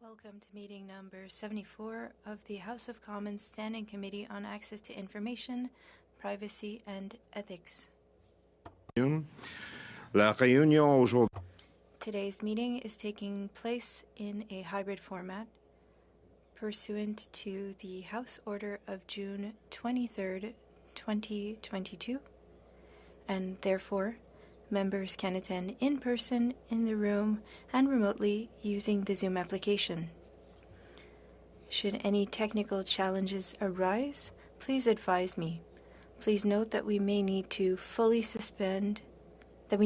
Welcome to meeting number 74 of the House of Commons Standing Committee on Access to Information, Privacy and Ethics. Today's meeting is taking place in a hybrid format pursuant to the House Order of June 23rd, 2022, and therefore members can attend in person in the room and remotely using the Zoom application. Should any technical challenges arise, please advise me. Please note that we may need to suspend a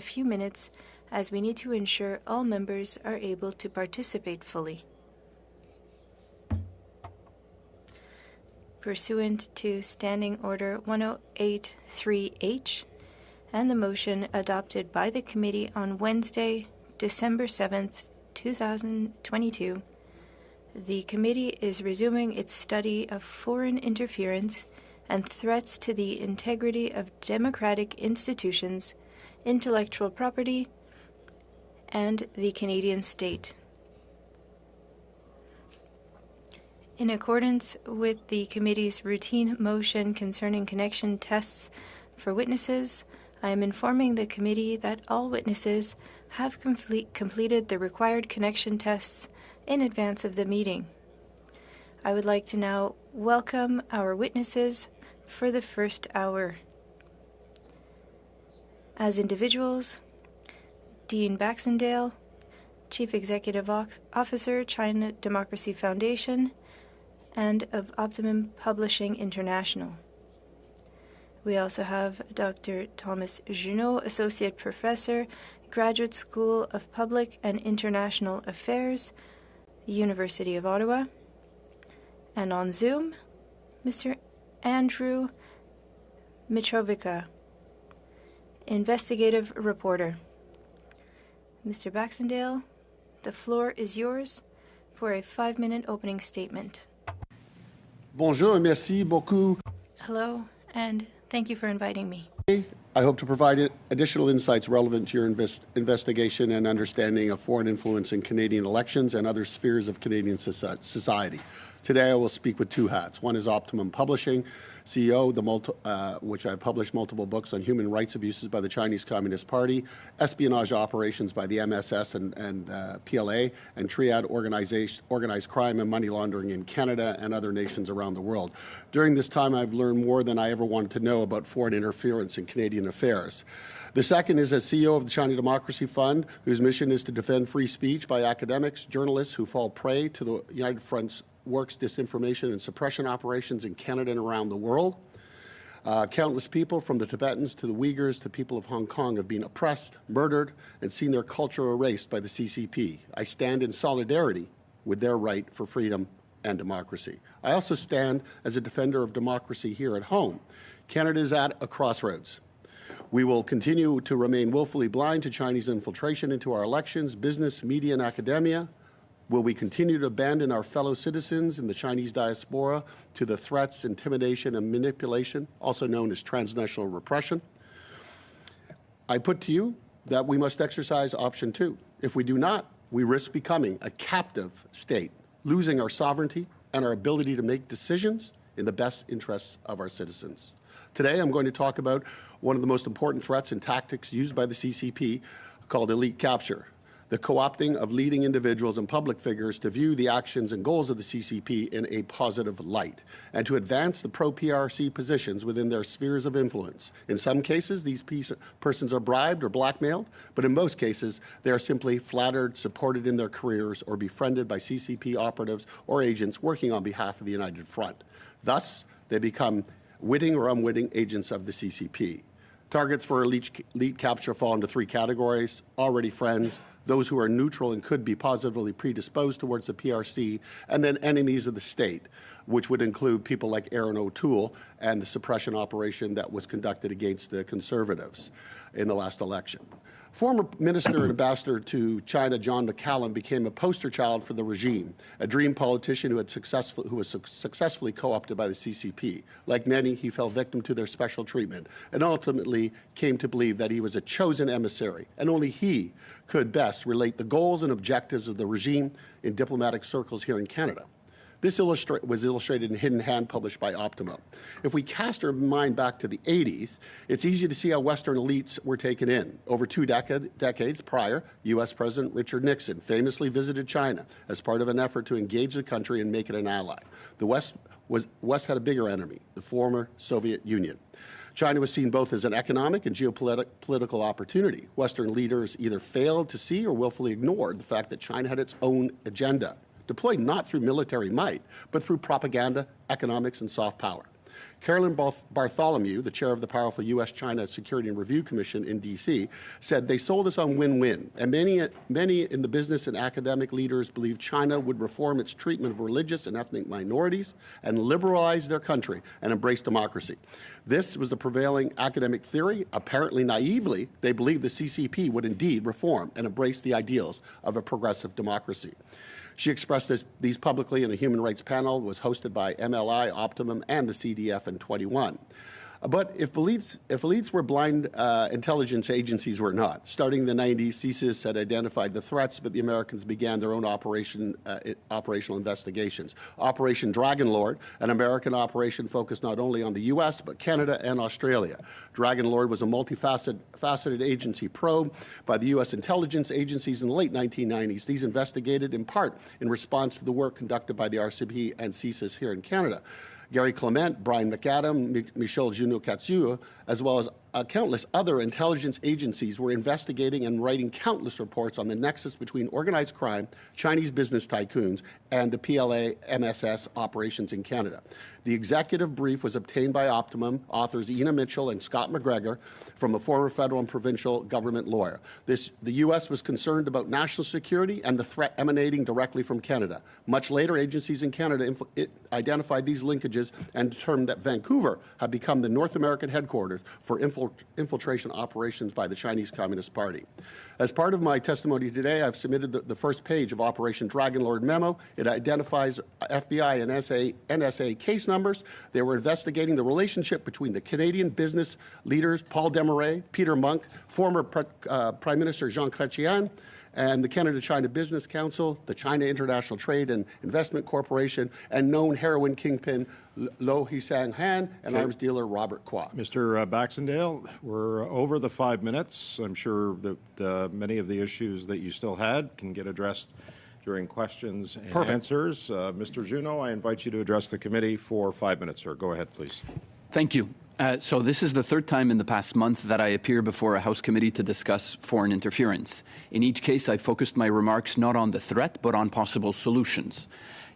few minutes as we need to ensure all members are able to participate fully. Pursuant to Standing Order 1083H and the motion adopted by the committee on Wednesday, December 7th, 2022, the committee is resuming its study of foreign interference and threats to the integrity of democratic institutions, intellectual property, and the Canadian state. In accordance with the committee's routine motion concerning connection tests for witnesses, I am informing the committee that all witnesses have completed the required connection tests in advance of the meeting. I would like to now welcome our witnesses for the first hour. As individuals, Dean Baxendale, Chief Executive Officer, China Democracy Foundation, and of Optimum Publishing International. We also have Dr. Thomas Juneau, Associate Professor, Graduate School of Public and International Affairs, University of Ottawa. And on Zoom, Mr. Andrew Mitrovica, Investigative Reporter. Mr. Baxendale, the floor is yours for a 5-minute opening statement. Bonjour et merci beaucoup. Hello, and thank you for inviting me. I hope to provide additional insights relevant to your investigation and understanding of foreign influence in Canadian elections and other spheres of Canadian society. Today I will speak with two hats. One is Optimum Publishing, CEO, which I published multiple books on human rights abuses by the Chinese Communist Party, espionage operations by the MSS and PLA, and triad organized crime and money laundering in Canada and other nations around the world. During this time, I've learned more than I ever wanted to know about foreign interference in Canadian affairs. The second is as CEO of the China Democracy Fund, whose mission is to defend free speech by academics, journalists who fall prey to the United Front's works, disinformation, and suppression operations in Canada and around the world. Countless people, from the Tibetans to the Uyghurs to people of Hong Kong, have been oppressed, murdered, and seen their culture erased by the CCP. I stand in solidarity with their right for freedom and democracy. I also stand as a defender of democracy here at home. Canada is at a crossroads. We will continue to remain willfully blind to Chinese infiltration into our elections, business, media, and academia. Will we continue to abandon our fellow citizens in the Chinese diaspora to the threats, intimidation, and manipulation, also known as transnational repression? I put to you that we must exercise option 2. If we do not, we risk becoming a captive state, losing our sovereignty and our ability to make decisions in the best interests of our citizens. Today, I'm going to talk about one of the most important threats and tactics used by the CCP called elite capture. The co-opting of leading individuals and public figures to view the actions and goals of the CCP in a positive light, and to advance the pro-PRC positions within their spheres of influence. In some cases, these persons are bribed or blackmailed, but in most cases, they are simply flattered, supported in their careers, or befriended by CCP operatives or agents working on behalf of the United Front. Thus, they become witting or unwitting agents of the CCP. Targets for elite capture fall into 3 categories: already friends, those who are neutral and could be positively predisposed towards the PRC, and then enemies of the state, which would include people like Aaron O'Toole and the suppression operation that was conducted against the Conservatives in the last election. Former Minister and Ambassador to China John McCallum became a poster child for the regime, a dream politician who was successfully co-opted by the CCP. Like many, he fell victim to their special treatment and ultimately came to believe that he was a chosen emissary, and only he could best relate the goals and objectives of the regime in diplomatic circles here in Canada. This was illustrated in Hidden Hand, published by Optimum. If we cast our mind back to the 80s, it's easy to see how Western elites were taken in. Over two decades prior, U.S. President Richard Nixon famously visited China as part of an effort to engage the country and make it an ally. The West had a bigger enemy, the former Soviet Union. China was seen both as an economic and geopolitical opportunity. Western leaders either failed to see or willfully ignored the fact that China had its own agenda, deployed not through military might, but through propaganda, economics, and soft power. Carolyn Bartholomew, the chair of the powerful U.S.-China Security and Review Commission in D.C., said they sold us on win-win, and many in the business and academic leaders believed China would reform its treatment of religious and ethnic minorities and liberalize their country and embrace democracy. This was the prevailing academic theory. Apparently naively, they believed the CCP would indeed reform and embrace the ideals of a progressive democracy. She expressed these publicly in a human rights panel that was hosted by MLI, Optimum, and the CDF in 21. But if elites were blind, intelligence agencies were not. Starting in the 90s, CSIS had identified the threats, but the Americans began their own operational investigations. Operation Dragonlord, an American operation focused not only on the U.S., but Canada and Australia. Dragonlord was a multifaceted agency probe by the U.S. intelligence agencies in the late 1990s. These investigated in part in response to the work conducted by the RCMP and CSIS here in Canada. Gary Clement, Brian McAdam, Michel Juneau-Katsuya, as well as countless other intelligence agencies were investigating and writing countless reports on the nexus between organized crime, Chinese business tycoons, and the PLA-MSS operations in Canada. The executive brief was obtained by Optimum authors Ina Mitchell and Scott McGregor from a former federal and provincial government lawyer. The U.S. was concerned about national security and the threat emanating directly from Canada. Much later, agencies in Canada identified these linkages and determined that Vancouver had become the North American headquarters for infiltration operations by the Chinese Communist Party. As part of my testimony today, I've submitted the first page of Operation Dragonlord memo. It identifies FBI and NSA case numbers. They were investigating the relationship between the Canadian business leaders Paul Desmarais, Peter Monk, former Prime Minister Jean Chrétien, and the Canada-China Business Council, the China International Trade and Investment Corporation, and known heroin kingpin Lo Hisang Han and arms dealer Robert Kwa. Mr. Baxendale, we're over the 5 minutes. I'm sure that many of the issues that you still had can get addressed during questions and answers. Mr. Juneau, I invite you to address the committee for 5 minutes, sir. Go ahead, please. Thank you. So this is the third time in the past month that I appear before a House committee to discuss foreign interference. In each case, I focused my remarks not on the threat, but on possible solutions.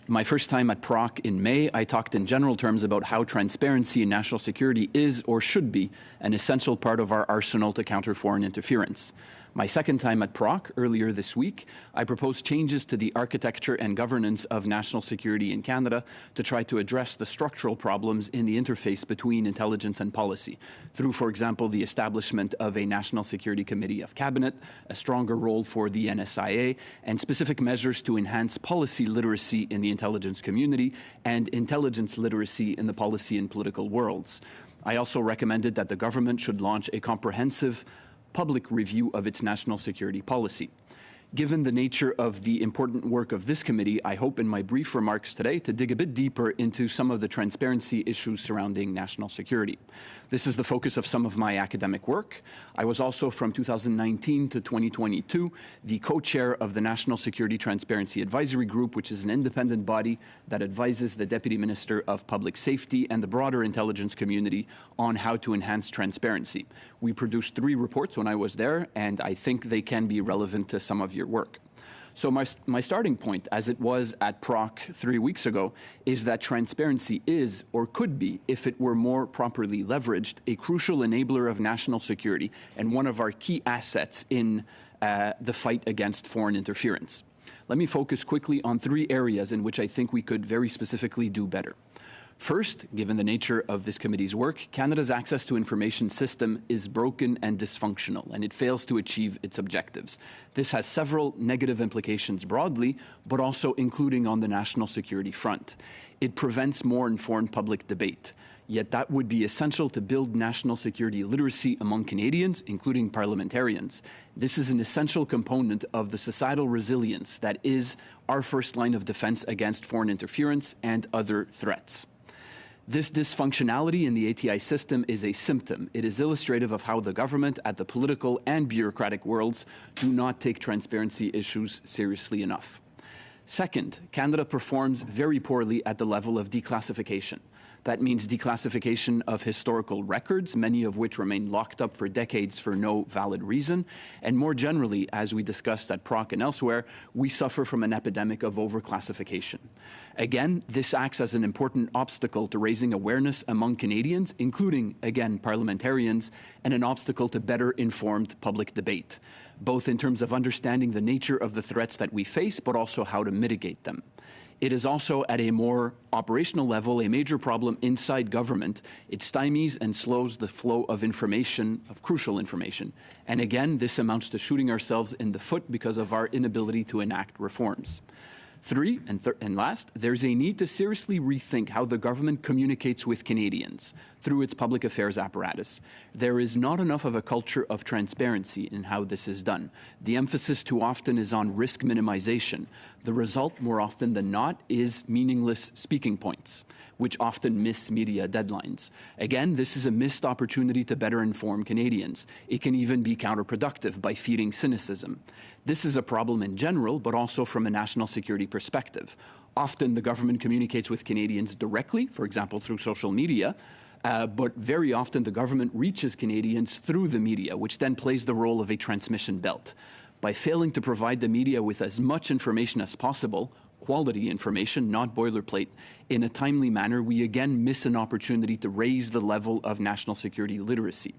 My first time at PROC in May, I talked in general terms about how transparency in national security is or should be an essential part of our arsenal to counter foreign interference. My second time at PROC earlier this week, I proposed changes to the architecture and governance of national security in Canada to try to address the structural problems in the interface between intelligence and policy, through, for example, the establishment of a National Security Committee of Cabinet, a stronger role for the NSIA, and specific measures to enhance policy literacy in the intelligence community and intelligence literacy in the policy and political worlds. I also recommended that the government should launch a comprehensive public review of its national security policy. Given the nature of the important work of this committee, I hope in my brief remarks today to dig a bit deeper into some of the transparency issues surrounding national security. This is the focus of some of my academic work. I was also, from 2019 to 2022, the co-chair of the National Security Transparency Advisory Group, which is an independent body that advises the Deputy Minister of Public Safety and the broader intelligence community on how to enhance transparency. We produced 3 reports when I was there, and I think they can be relevant to some of your work. So my starting point, as it was at PROC 3 weeks ago, is that transparency is, or could be, if it were more properly leveraged, a crucial enabler of national security and one of our key assets in the fight against foreign interference. Let me focus quickly on 3 areas in which I think we could very specifically do better. First, given the nature of this committee's work, Canada's access to information system is broken and dysfunctional, and it fails to achieve its objectives. This has several negative implications broadly, but also including on the national security front. It prevents more informed public debate. Yet that would be essential to build national security literacy among Canadians, including parliamentarians. This is an essential component of the societal resilience that is our first line of defense against foreign interference and other threats. This dysfunctionality in the ETHI system is a symptom. It is illustrative of how the government at the political and bureaucratic worlds do not take transparency issues seriously enough. Second, Canada performs very poorly at the level of declassification. That means declassification of historical records, many of which remain locked up for decades for no valid reason. And more generally, as we discussed at PROC and elsewhere, we suffer from an epidemic of overclassification. Again, this acts as an important obstacle to raising awareness among Canadians, including, again, parliamentarians, and an obstacle to better informed public debate, both in terms of understanding the nature of the threats that we face, but also how to mitigate them. It is also, at a more operational level, a major problem inside government. It stymies and slows the flow of information, of crucial information. And again, this amounts to shooting ourselves in the foot because of our inability to enact reforms. Three, and last, there's a need to seriously rethink how the government communicates with Canadians through its public affairs apparatus. There is not enough of a culture of transparency in how this is done. The emphasis too often is on risk minimization. The result, more often than not, is meaningless speaking points, which often miss media deadlines. Again, this is a missed opportunity to better inform Canadians. It can even be counterproductive by feeding cynicism. This is a problem in general, but also from a national security perspective. Often the government communicates with Canadians directly, for example, through social media, but very often the government reaches Canadians through the media, which then plays the role of a transmission belt. By failing to provide the media with as much information as possible, quality information, not boilerplate, in a timely manner, we again miss an opportunity to raise the level of national security literacy.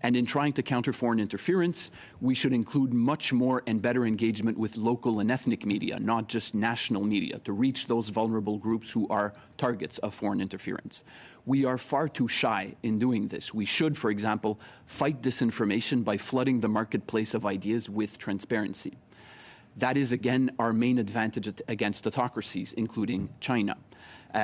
And in trying to counter foreign interference, we should include much more and better engagement with local and ethnic media, not just national media, to reach those vulnerable groups who are targets of foreign interference. We are far too shy in doing this. We should, for example, fight disinformation by flooding the marketplace of ideas with transparency. That is, again, our main advantage against autocracies, including China.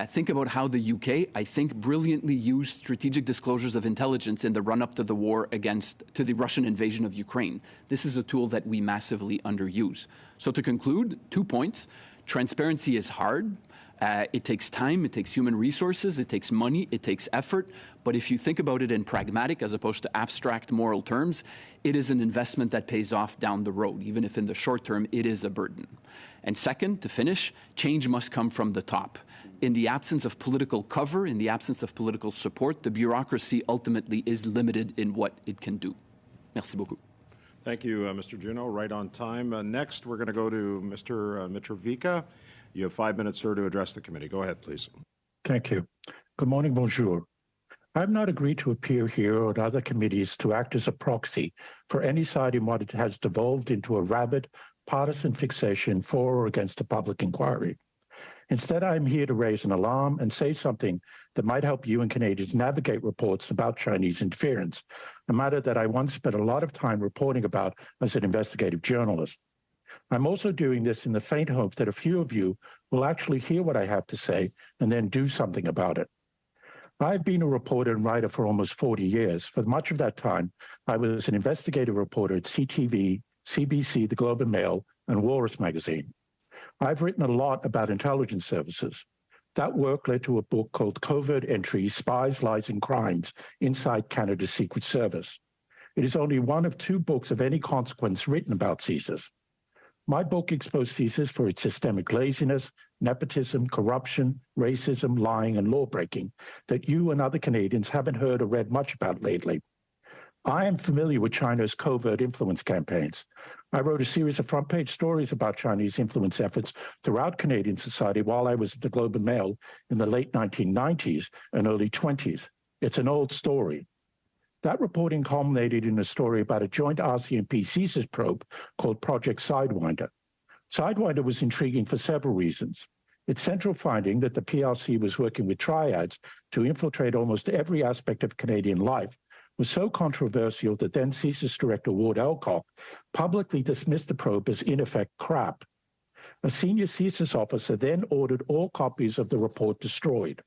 Think about how the UK, I think, brilliantly used strategic disclosures of intelligence in the run-up to the war to the Russian invasion of Ukraine. This is a tool that we massively underuse. So to conclude, 2 points. Transparency is hard. It takes time, it takes human resources, it takes money, it takes effort. But if you think about it in pragmatic as opposed to abstract moral terms, it is an investment that pays off down the road, even if in the short term it is a burden. And second, to finish, change must come from the top. In the absence of political cover, in the absence of political support, the bureaucracy ultimately is limited in what it can do. Merci beaucoup. Thank you, Mr. Juneau. Right on time. Next, we're going to go to Mr. Mitrovica. You have 5 minutes, sir, to address the committee. Go ahead, please. Thank you. Good morning, bonjour. I have not agreed to appear here or at other committees to act as a proxy for any side in what it has devolved into a rabid partisan fixation for or against a public inquiry. Instead, I am here to raise an alarm and say something that might help you and Canadians navigate reports about Chinese interference, a matter that I once spent a lot of time reporting about as an investigative journalist. I'm also doing this in the faint hope that a few of you will actually hear what I have to say and then do something about it. I've been a reporter and writer for almost 40 years. For much of that time, I was an investigative reporter at CTV, CBC, The Globe and Mail, and Walrus magazine. I've written a lot about intelligence services. That work led to a book called Covert Entries, Spies, Lies, and Crimes Inside Canada's Secret Service. It is only one of 2 books of any consequence written about CSIS. My book exposed CSIS for its systemic laziness, nepotism, corruption, racism, lying, and law-breaking that you and other Canadians haven't heard or read much about lately. I am familiar with China's covert influence campaigns. I wrote a series of front-page stories about Chinese influence efforts throughout Canadian society while I was at the Globe and Mail in the late 1990s and early 20s. It's an old story. That reporting culminated in a story about a joint RCMP CSIS probe called Project Sidewinder. Sidewinder was intriguing for several reasons. Its central finding that the PRC was working with triads to infiltrate almost every aspect of Canadian life was so controversial that then CSIS Director Ward Elcock publicly dismissed the probe as in effect crap. A senior CSIS officer then ordered all copies of the report destroyed.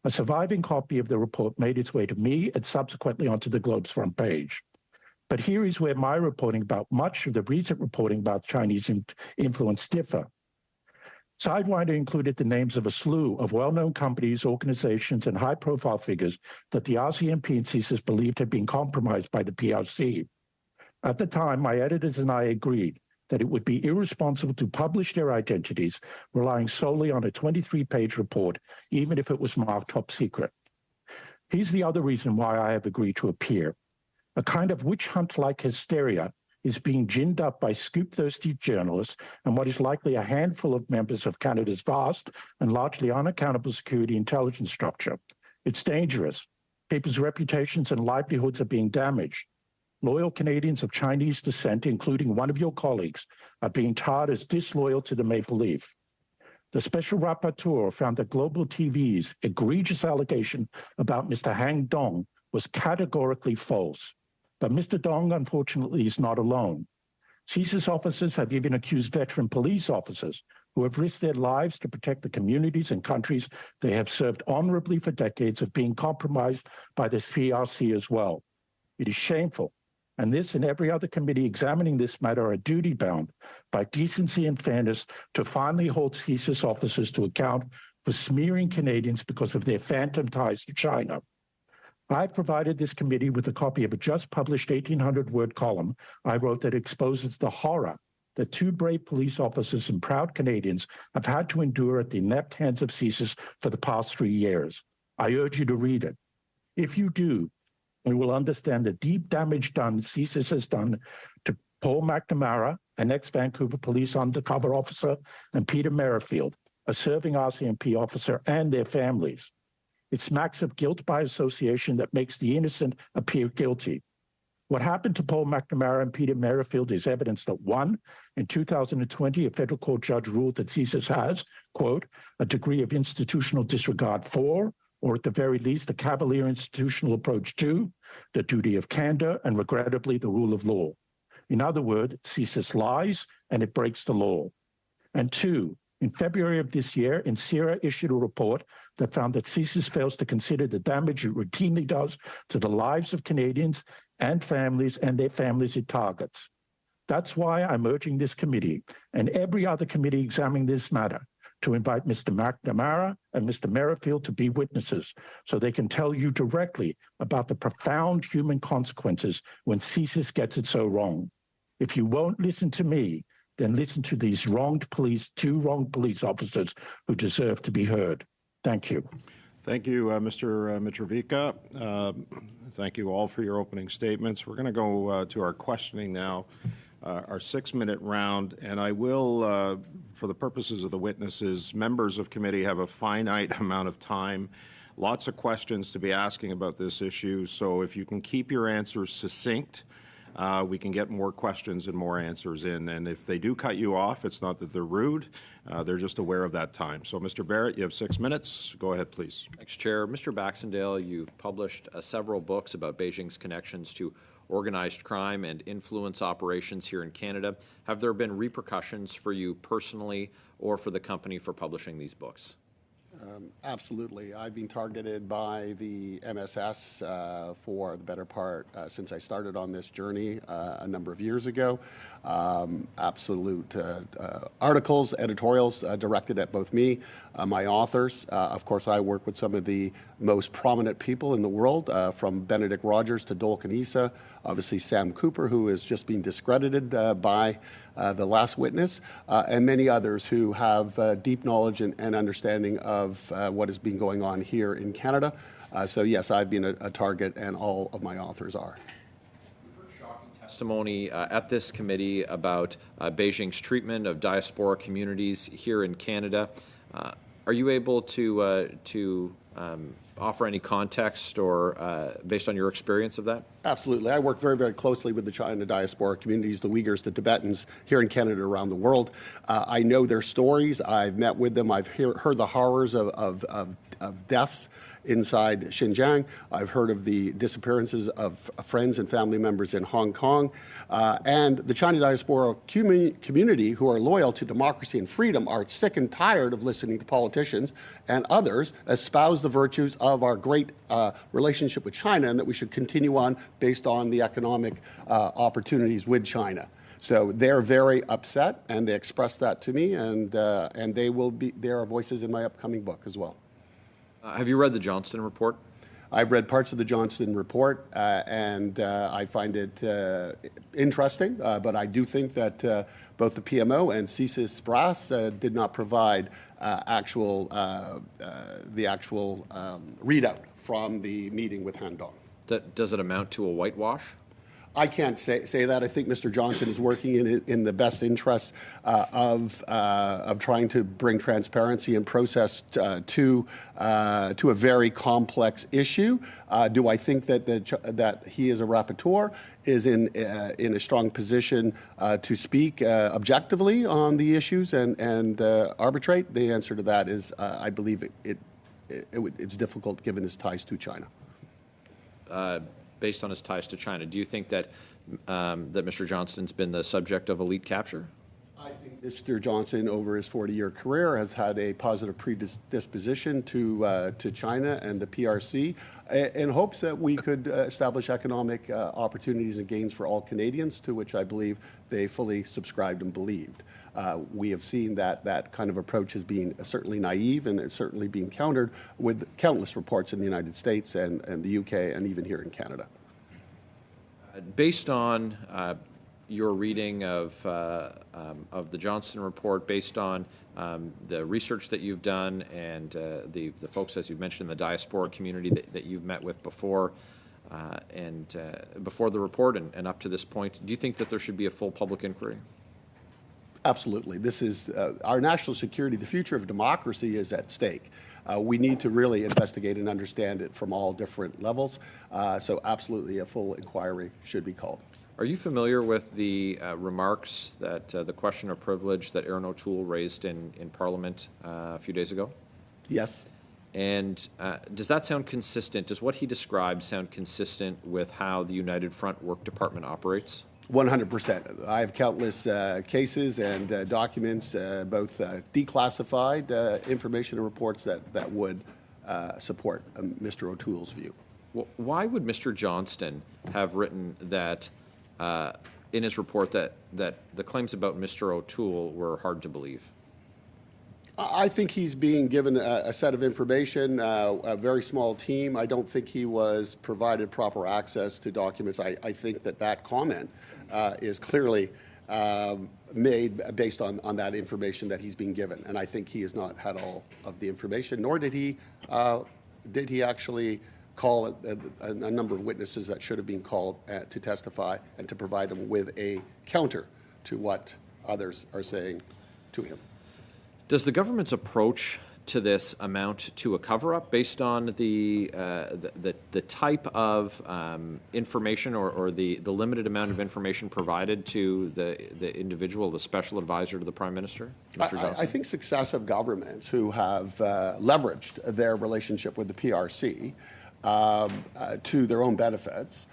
A surviving copy of the report made its way to me and subsequently onto the Globe's front page. But here is where my reporting about much of the recent reporting about Chinese influence differ. Sidewinder included the names of a slew of well-known companies, organizations, and high-profile figures that the RCMP and CSIS believed had been compromised by the PRC. At the time, my editors and I agreed that it would be irresponsible to publish their identities, relying solely on a 23-page report, even if it was marked top secret. Here's the other reason why I have agreed to appear. A kind of witch hunt-like hysteria is being ginned up by scoop-thirsty journalists and what is likely a handful of members of Canada's vast and largely unaccountable security intelligence structure. It's dangerous. People's reputations and livelihoods are being damaged. Loyal Canadians of Chinese descent, including one of your colleagues, are being tarred as disloyal to the Maple Leaf. The special rapporteur found that Global TV's egregious allegation about Mr. Hang Dong was categorically false. But Mr. Dong, unfortunately, is not alone. CSIS officers have even accused veteran police officers who have risked their lives to protect the communities and countries they have served honorably for decades of being compromised by the PRC as well. It is shameful, and this and every other committee examining this matter are duty-bound by decency and fairness to finally hold CSIS officers to account for smearing Canadians because of their phantom ties to China. I provided this committee with a copy of a just-published 1,800-word column I wrote that exposes the horror that two brave police officers and proud Canadians have had to endure at the inept hands of CSIS for the past 3 years. I urge you to read it. If you do, you will understand the deep damage CSIS has done to Paul McNamara, an ex-Vancouver police undercover officer, and Peter Merrifield, a serving RCMP officer, and their families. It smacks of guilt by association that makes the innocent appear guilty. What happened to Paul McNamara and Peter Merrifield is evidence that, one, in 2020, a federal court judge ruled that CSIS has, quote, a degree of institutional disregard for, or at the very least, a cavalier institutional approach to, the duty of candor and, regrettably, the rule of law. In other words, CSIS lies and it breaks the law. And two, in February of this year, INSERA issued a report that found that CSIS fails to consider the damage it routinely does to the lives of Canadians and families and their families it targets. That's why I'm urging this committee and every other committee examining this matter to invite Mr. McNamara and Mr. Merrifield to be witnesses so they can tell you directly about the profound human consequences when CSIS gets it so wrong. If you won't listen to me, then listen to these two wronged police officers who deserve to be heard. Thank you. Thank you, Mr. Mitrovica. Thank you all for your opening statements. We're going to go to our questioning now, our 6-minute round, and I will, for the purposes of the witnesses, members of committee have a finite amount of time, lots of questions to be asking about this issue, so if you can keep your answers succinct, we can get more questions and more answers in. And if they do cut you off, it's not that they're rude. They're just aware of that time. So, Mr. Barrett, you have 6 minutes. Go ahead, please. Thanks, Chair. Mr. Baxendale, you've published several books about Beijing's connections to organized crime and influence operations here in Canada. Have there been repercussions for you personally or for the company for publishing these books? Absolutely. I've been targeted by the MSS for the better part since I started on this journey a number of years ago. Absolute articles, editorials directed at both me, my authors. Of course, I work with some of the most prominent people in the world, from Benedict Rogers to Dole Kanisa, obviously Sam Cooper, who is just being discredited by the last witness, and many others who have deep knowledge and understanding of what has been going on here in Canada. So yes, I've been a target, and all of my authors are. We've heard shocking testimony at this committee about Beijing's treatment of diaspora communities here in Canada. Are you able to offer any context or based on your experience of that? Absolutely. I work very, very closely with the China diaspora communities, the Uyghurs, the Tibetans here in Canada, around the world. I know their stories. I've met with them. I've heard the horrors of deaths inside Xinjiang. I've heard of the disappearances of friends and family members in Hong Kong. And the China diaspora community, who are loyal to democracy and freedom, are sick and tired of listening to politicians and others espouse the virtues of our great relationship with China, and that we should continue on based on the economic opportunities with China. So they're very upset, and they expressed that to me, and there are voices in my upcoming book as well. Have you read the Johnston report? I've read parts of the Johnston report, and I find it interesting, but I do think that both the PMO and CSIS Brass did not provide the actual readout from the meeting with Han Dong. Does it amount to a whitewash? I can't say that. I think Mr. Johnson is working in the best interest of trying to bring transparency and process to a very complex issue. Do I think that he is a rapporteur, is in a strong position to speak objectively on the issues and arbitrate? The answer to that is I believe it's difficult given his ties to China. Based on his ties to China, do you think that that Mr. Johnston's been the subject of elite capture? I think Mr. Johnson, over his 40-year career, has had a positive predisposition to China and the PRC, in hopes that we could establish economic opportunities and gains for all Canadians, to which I believe they fully subscribed and believed. We have seen that kind of approach as being certainly naive, and it's certainly being countered with countless reports in the United States and the UK and even here in Canada. Based on your reading of the Johnston report, based on the research that you've done and the folks, as you've mentioned, in the diaspora community that you've met with before, before the report and up to this point, do you think that there should be a full public inquiry? Absolutely. This is our national security. The future of democracy is at stake. We need to really investigate and understand it from all different levels. So absolutely a full inquiry should be called. Are you familiar with the remarks that the question of privilege that Erin O'Toole raised in Parliament a few days ago? Yes. And does that sound consistent? Does what he described sound consistent with how the United Front Work Department operates? 100%. I have countless cases and documents, both declassified information and reports that would support Mr. O'Toole's view. Well, why would Mr. Johnston have written that in his report that the claims about Mr. O'Toole were hard to believe? I think he's being given a set of information, a very small team. I don't think he was provided proper access to documents. I think that comment is clearly made based on that information that he's being given. And I think he has not had all of the information, nor did he actually call a number of witnesses that should have been called to testify and to provide them with a counter to what others are saying to him. Does the government's approach to this amount to a cover-up based on the type of information or the limited amount of information provided to the individual, the special advisor to the Prime Minister, Mr. Johnson? I think successive governments who have leveraged their relationship with the PRC to their own benefits,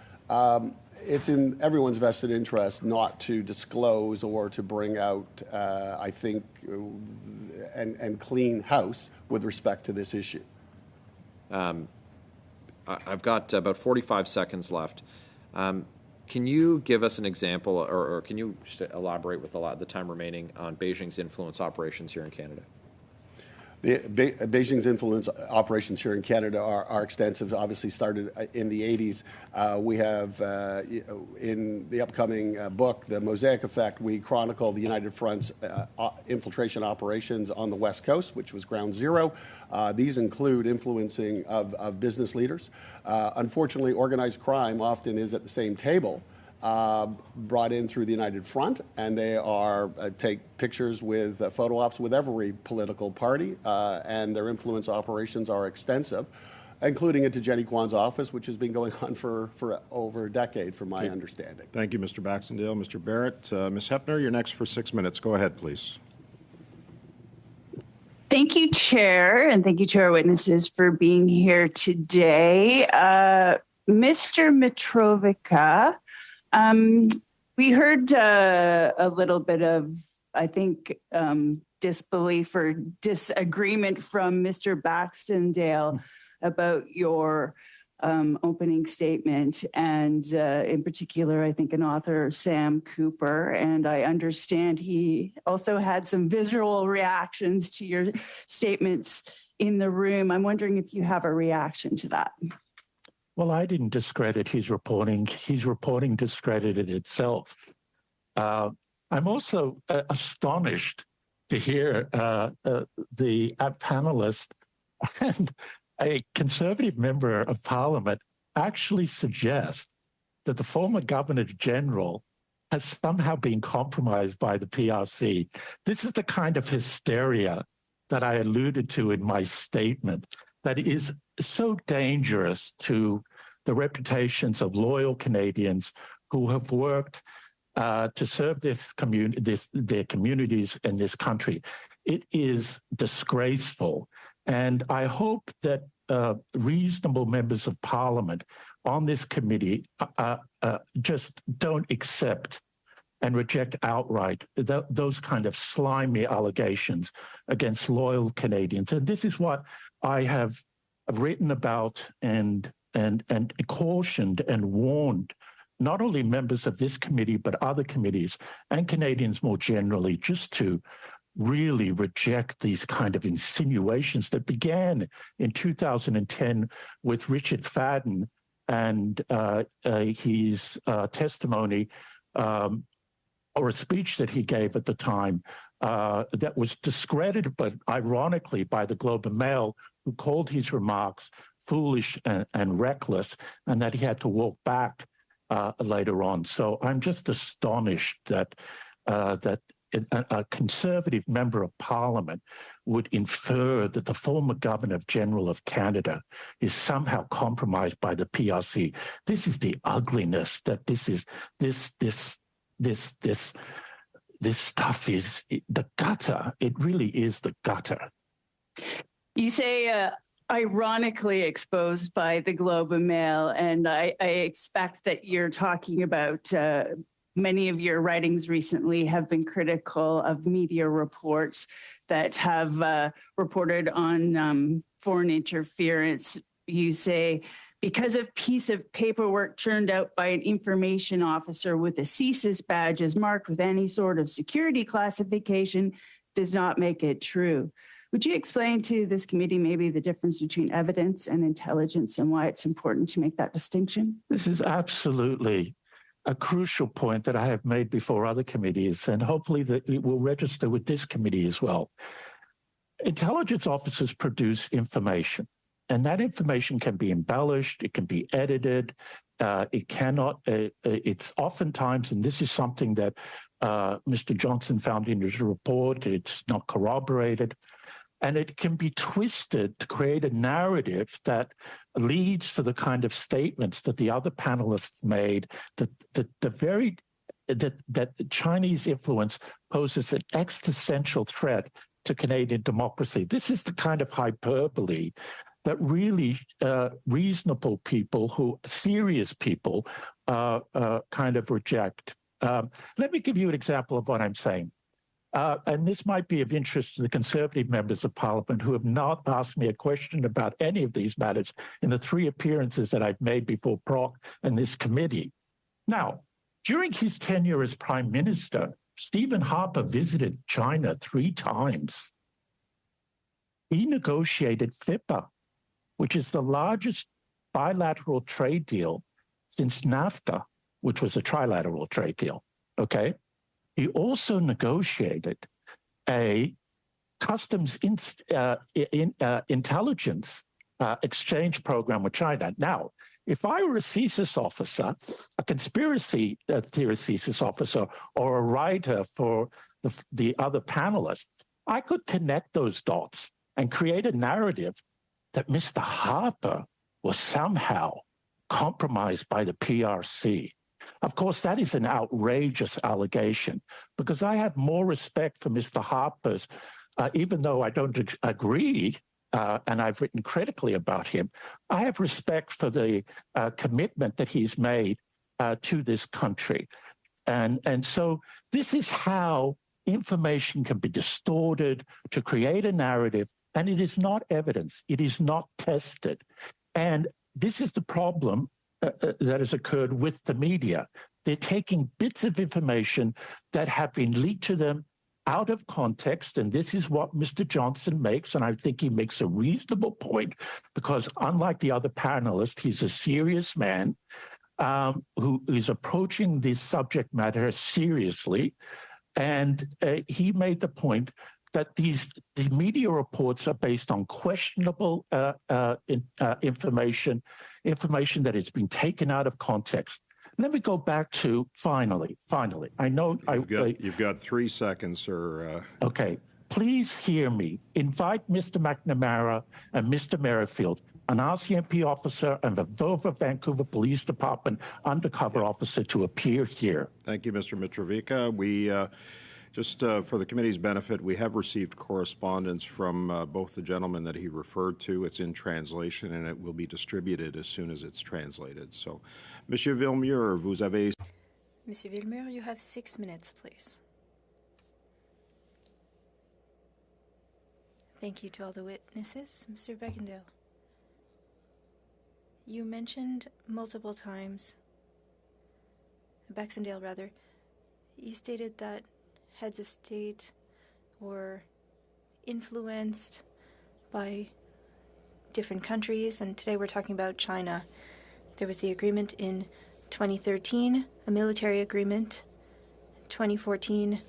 it's in everyone's vested interest not to disclose or to bring out, I think, and clean house with respect to this issue. I've got about 45 seconds left. Can you give us an example, or can you just elaborate with the time remaining on Beijing's influence operations here in Canada? Beijing's influence operations here in Canada are extensive. Obviously started in the 80s. We have, in the upcoming book, The Mosaic Effect, we chronicle the United Front's infiltration operations on the West Coast, which was ground zero. These include influencing of business leaders. Unfortunately, organized crime often is at the same table, brought in through the United Front, and they are take pictures with photo ops with every political party, and their influence operations are extensive. including into Jenny Kwan's office, which has been going on for over a decade, from my understanding. Thank you, Mr. Baxendale. Mr. Barrett, Ms. Hepner, you're next for 6 minutes. Go ahead, please. Thank you, Chair, and thank you to our witnesses for being here today. Mr. Mitrovica, we heard a little bit of, I think, disbelief or disagreement from Mr. Baxendale about your opening statement, and in particular, I think an author, Sam Cooper, and I understand he also had some visual reactions to your statements in the room. I'm wondering if you have a reaction to that. Well, I didn't discredit his reporting. His reporting discredited itself. I'm also astonished to hear the panelist and a Conservative member of Parliament actually suggest that the former Governor-General has somehow been compromised by the PRC. This is the kind of hysteria that I alluded to in my statement that is so dangerous to the reputations of loyal Canadians who have worked to serve their communities in this country. It is disgraceful. And I hope that reasonable members of Parliament on this committee just don't accept and reject outright those kind of slimy allegations against loyal Canadians. And this is what I have written about and cautioned and warned not only members of this committee, but other committees and Canadians more generally, just to really reject these kind of insinuations that began in 2010 with Richard Fadden and his testimony or a speech that he gave at the time that was discredited, but ironically, by the Globe and Mail, who called his remarks foolish and reckless, and that he had to walk back later on. So I'm just astonished that a Conservative member of Parliament would infer that the former Governor-General of Canada is somehow compromised by the PRC. This is the ugliness that this stuff is the gutter. It really is the gutter. You say ironically exposed by the Globe and Mail, and I expect that you're talking about many of your writings recently have been critical of media reports that have reported on foreign interference. You say, because a piece of paperwork churned out by an information officer with a CSIS badge is marked with any sort of security classification does not make it true. Would you explain to this committee maybe the difference between evidence and intelligence and why it's important to make that distinction? This is absolutely a crucial point that I have made before other committees, and hopefully that it will register with this committee as well. Intelligence officers produce information, and that information can be embellished, it can be edited, it cannot, it's oftentimes, and this is something that Mr. Johnson found in his report, it's not corroborated, and it can be twisted to create a narrative that leads to the kind of statements that the other panelists made, that Chinese influence poses an existential threat to Canadian democracy. This is the kind of hyperbole that really reasonable people, serious people, kind of reject. Let me give you an example of what I'm saying. And this might be of interest to the Conservative members of Parliament who have not asked me a question about any of these matters in the 3 appearances that I've made before Proc and this committee. Now, during his tenure as Prime Minister, Stephen Harper visited China 3 times. He negotiated FIPA, which is the largest bilateral trade deal since NAFTA, which was a trilateral trade deal, okay? He also negotiated a customs intelligence exchange program with China. Now, if I were a CSIS officer, a conspiracy theory CSIS officer, or a writer for the other panelists, I could connect those dots and create a narrative that Mr. Harper was somehow compromised by the PRC. Of course, that is an outrageous allegation, because I have more respect for Mr. Harper's, even though I don't agree, and I've written critically about him, I have respect for the commitment that he's made to this country. And so this is how information can be distorted to create a narrative, and it is not evidence. It is not tested. And this is the problem that has occurred with the media. They're taking bits of information that have been leaked to them out of context, and this is what Mr. Johnson makes, and I think he makes a reasonable point, because unlike the other panelists, he's a serious man who is approaching this subject matter seriously, and he made the point that the media reports are based on questionable information that has been taken out of context. Let me go back to finally. I know you've got 3 seconds, sir. Okay, please hear me. Invite Mr. McNamara and Mr. Merrifield, an RCMP officer and the Vancouver Police Department undercover officer, to appear here. Thank you, Mr. Mitrovica. We just for the committee's benefit, we have received correspondence from both the gentlemen that he referred to. It's in translation, and it will be distributed as soon as it's translated. So, Monsieur Villemure, vous avez... Monsieur Villemure, you have 6 minutes, please. Thank you to all the witnesses. Mr. Baxendale, you mentioned multiple times, Baxendale rather, you stated that heads of state were influenced by different countries, and today we're talking about China. There was the agreement in 2013, a military agreement, 2014,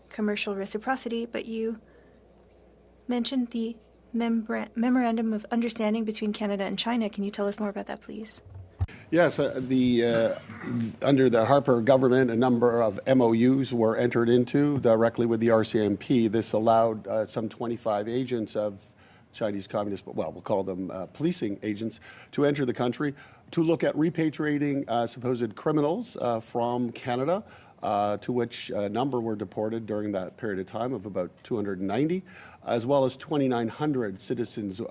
commercial reciprocity, but you mentioned the Memorandum of Understanding between Canada and China. Can you tell us more about that, please? Yes, under the Harper government, a number of MOUs were entered into directly with the RCMP. This allowed some 25 agents of Chinese Communist, well, we'll call them policing agents, to enter the country to look at repatriating supposed criminals from Canada, to which a number were deported during that period of time of about 290, as well as 2,900 citizens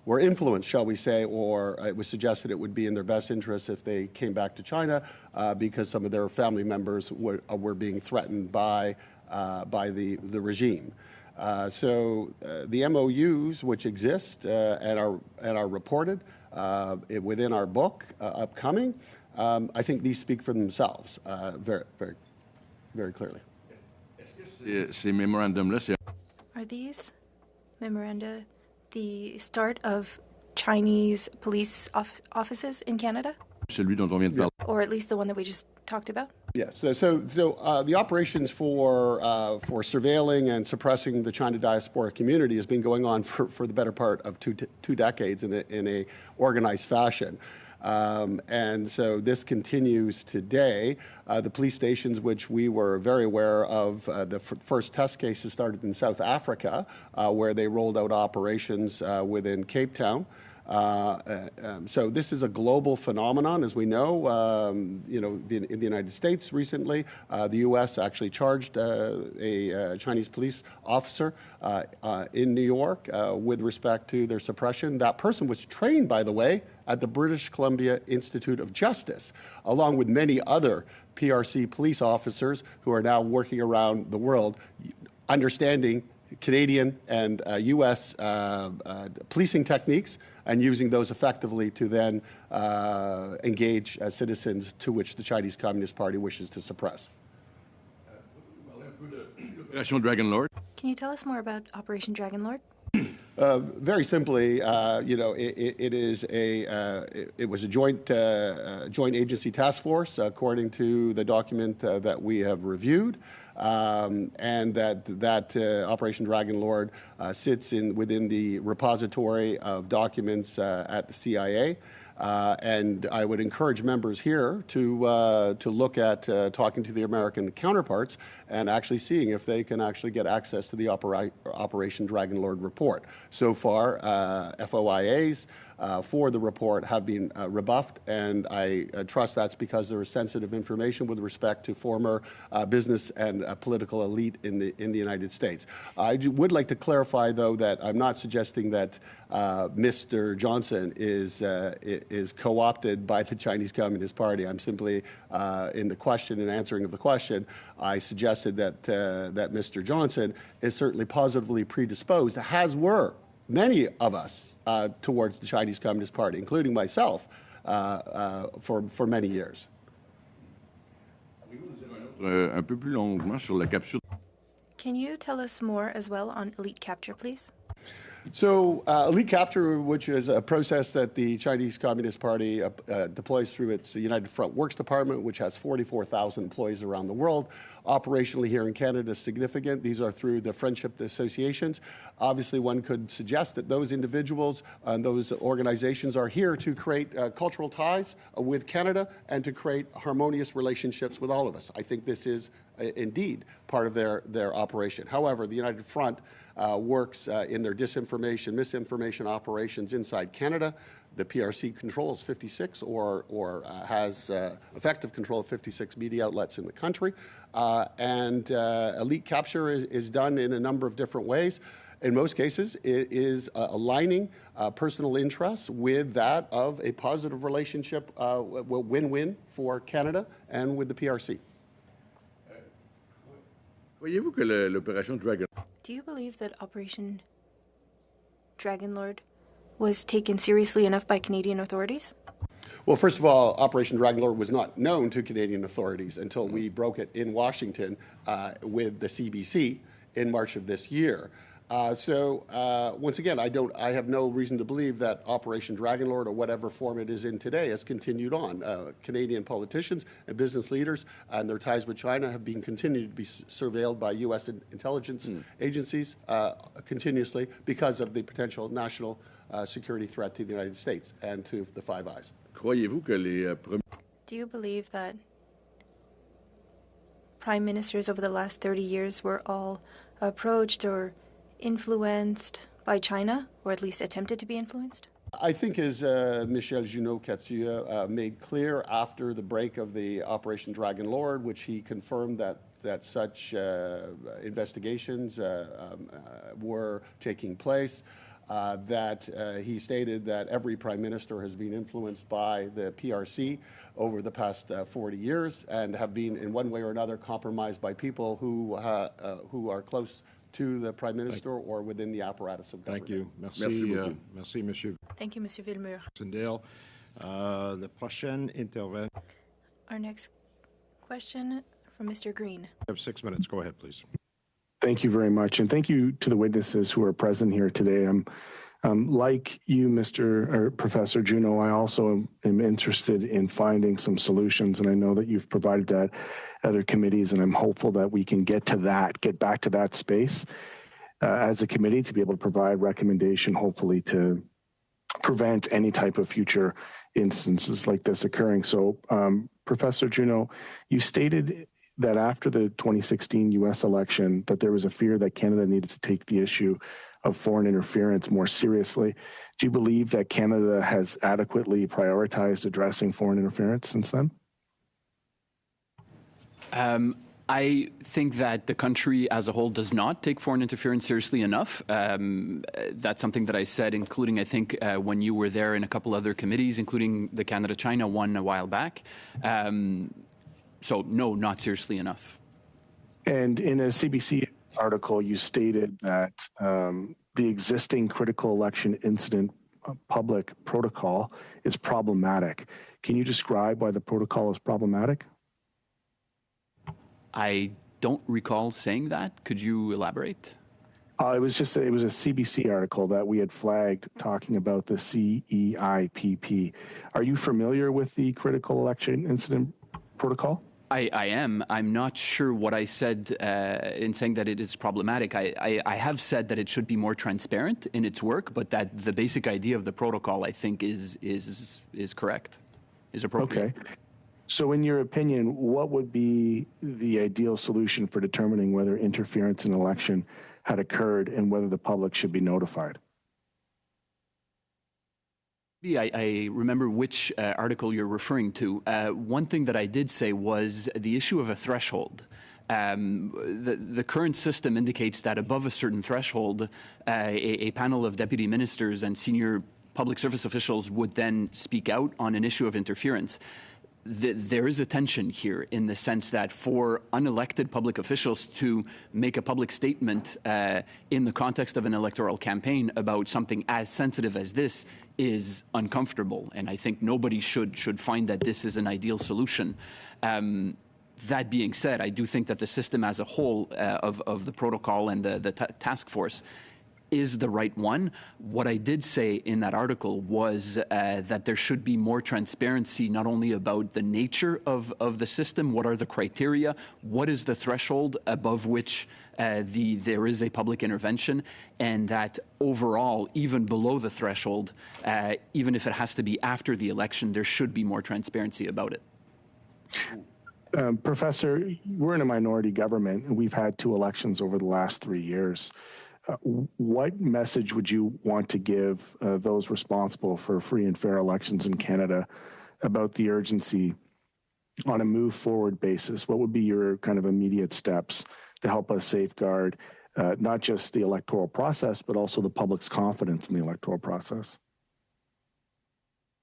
were influenced, shall we say, or it was suggested it would be in their best interest if they came back to China because some of their family members were being threatened by the regime. So the MOUs, which exist and are reported within our book upcoming, I think these speak for themselves very, very, very clearly. Are these memoranda the start of Chinese police offices in Canada? Or at least the one that we just talked about? Yes. So the operations for surveilling and suppressing the China diaspora community has been going on for the better part of two decades in a organized fashion. And so this continues today. The police stations, which we were very aware of, the first test cases started in South Africa, where they rolled out operations within Cape Town. So this is a global phenomenon, as we know. In the United States recently, the U.S. actually charged a Chinese police officer in New York with respect to their suppression. That person was trained, by the way, at the British Columbia Institute of Justice, along with many other PRC police officers who are now working around the world, understanding Canadian and U.S. Policing techniques and using those effectively to then engage citizens to which the Chinese Communist Party wishes to suppress. Can you tell us more about Operation Dragon Lord? Very simply, it was a joint agency task force, according to the document that we have reviewed, and that Operation Dragon Lord sits within the repository of documents at the CIA. And I would encourage members here to look at talking to the American counterparts and actually seeing if they can actually get access to the Operation Dragon Lord report. So far, FOIAs for the report have been rebuffed, and I trust that's because there is sensitive information with respect to former business and political elite in the United States. I would like to clarify, though, that I'm not suggesting that Mr. Johnson is co-opted by the Chinese Communist Party. I'm simply, in the question and answering of the question, I suggested that Mr. Johnson is certainly positively predisposed, as were many of us, towards the Chinese Communist Party, including myself, for many years. Can you tell us more as well on elite capture, please? So elite capture, which is a process that the Chinese Communist Party deploys through its United Front Works Department, which has 44,000 employees around the world. Operationally here in Canada is significant. These are through the friendship associations. Obviously, one could suggest that those individuals and those organizations are here to create cultural ties with Canada and to create harmonious relationships with all of us. I think this is indeed part of their operation. However, the United Front works in their disinformation, misinformation operations inside Canada. The PRC controls 56 or has effective control of 56 media outlets in the country. And elite capture is done in a number of different ways. In most cases, it is aligning personal interests with that of a positive relationship, win-win for Canada and with the PRC. Do you believe that Operation Dragon Lord was taken seriously enough by Canadian authorities? Well, first of all, Operation Dragon Lord was not known to Canadian authorities until we broke it in Washington with the CBC in March of this year. Once again, I have no reason to believe that Operation Dragon Lord, or whatever form it is in today, has continued on. Canadian politicians and business leaders and their ties with China have been continued to be surveilled by U.S. intelligence agencies continuously because of the potential national security threat to the United States and to the Five Eyes. Do you believe that prime ministers over the last 30 years were all approached or influenced by China, or at least attempted to be influenced? I think, as Michel Junot made clear after the break of the Operation Dragon Lord, which he confirmed that such investigations were taking place, that he stated that every prime minister has been influenced by the PRC over the past 40 years and have been in one way or another compromised by people who are close to the Prime Minister or within the apparatus of government. Thank you. Merci, merci, Monsieur. Thank you, Monsieur Villemure. Baxendale. The prochaine intervention. Our next question from Mr. Green. You have 6 minutes. Go ahead, please. Thank you very much, and thank you to the witnesses who are present here today. Like you, Professor Juneau, I also am interested in finding some solutions, and I know that you've provided that other committees, and I'm hopeful that we can get back to that space as a committee to be able to provide recommendation, hopefully to prevent any type of future instances like this occurring. So, Professor Juneau, you stated that after the 2016 U.S. election, that there was a fear that Canada needed to take the issue of foreign interference more seriously. Do you believe that Canada has adequately prioritized addressing foreign interference since then? I think that the country as a whole does not take foreign interference seriously enough. That's something that I said, including, I think, when you were there in a couple other committees, including the Canada-China one a while back. So, no, not seriously enough. And in a CBC article, you stated that the existing critical election incident public protocol is problematic. Can you describe why the protocol is problematic? I don't recall saying that. Could you elaborate? It was a CBC article that we had flagged talking about the CEIPP. Are you familiar with the critical election incident protocol? I am. I'm not sure what I said in saying that it is problematic. I have said that it should be more transparent in its work, but that the basic idea of the protocol, I think, is correct, is appropriate. Okay. So in your opinion, what would be the ideal solution for determining whether interference in an election had occurred and whether the public should be notified? I remember which article you're referring to. One thing that I did say was the issue of a threshold. The current system indicates that above a certain threshold, a panel of deputy ministers and senior public service officials would then speak out on an issue of interference. There is a tension here in the sense that for unelected public officials to make a public statement in the context of an electoral campaign about something as sensitive as this is uncomfortable, and I think nobody should find that this is an ideal solution. That being said, I do think that the system as a whole of the protocol and the task force is the right one. What I did say in that article was that there should be more transparency, not only about the nature of the system, what are the criteria, what is the threshold above which there is a public intervention, and that overall, even below the threshold, even if it has to be after the election, there should be more transparency about it. Professor, we're in a minority government, and we've had 2 elections over the last 3 years. What message would you want to give those responsible for free and fair elections in Canada about the urgency on a move forward basis? What would be your kind of immediate steps to help us safeguard not just the electoral process, but also the public's confidence in the electoral process?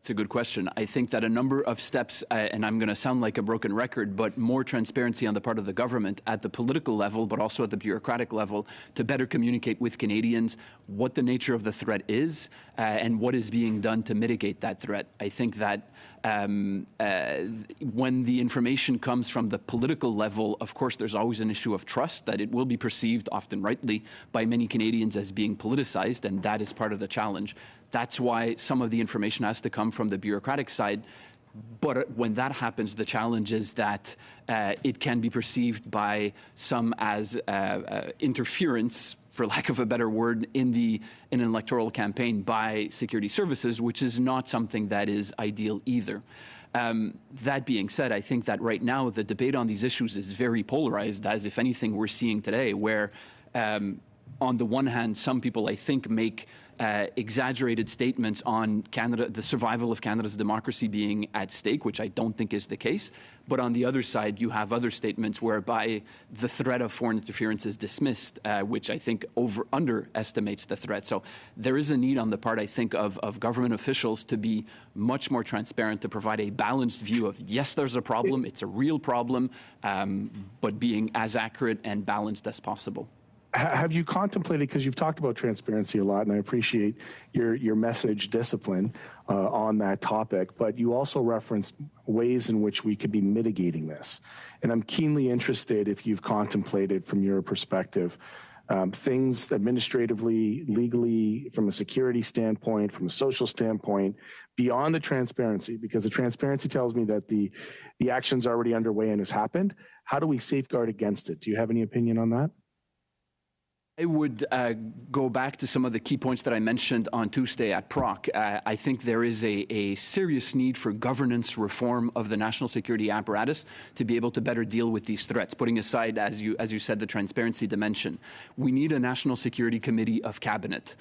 It's a good question. I think that a number of steps, and I'm going to sound like a broken record, but more transparency on the part of the government at the political level, but also at the bureaucratic level, to better communicate with Canadians what the nature of the threat is and what is being done to mitigate that threat. I think that when the information comes from the political level, of course, there's always an issue of trust, that it will be perceived, often rightly, by many Canadians as being politicized, and that is part of the challenge. That's why some of the information has to come from the bureaucratic side. But when that happens, the challenge is that it can be perceived by some as interference, for lack of a better word, in an electoral campaign by security services, which is not something that is ideal either. That being said, I think that right now the debate on these issues is very polarized, as if anything we're seeing today, where on the one hand, some people, I think, make exaggerated statements on Canada, the survival of Canada's democracy being at stake, which I don't think is the case. But on the other side, you have other statements whereby the threat of foreign interference is dismissed, which I think underestimates the threat. So there is a need on the part, I think, of government officials to be much more transparent, to provide a balanced view of, yes, there's a problem, it's a real problem, but being as accurate and balanced as possible. Have you contemplated, because you've talked about transparency a lot, and I appreciate your message discipline on that topic, but you also referenced ways in which we could be mitigating this. And I'm keenly interested if you've contemplated from your perspective things administratively, legally, from a security standpoint, from a social standpoint, beyond the transparency, because the transparency tells me that the action's already underway and has happened. How do we safeguard against it? Do you have any opinion on that? I would go back to some of the key points that I mentioned on Tuesday at PROC. I think there is a serious need for governance reform of the national security apparatus to be able to better deal with these threats, putting aside, as you said, the transparency dimension. We need a National Security Committee of Cabinet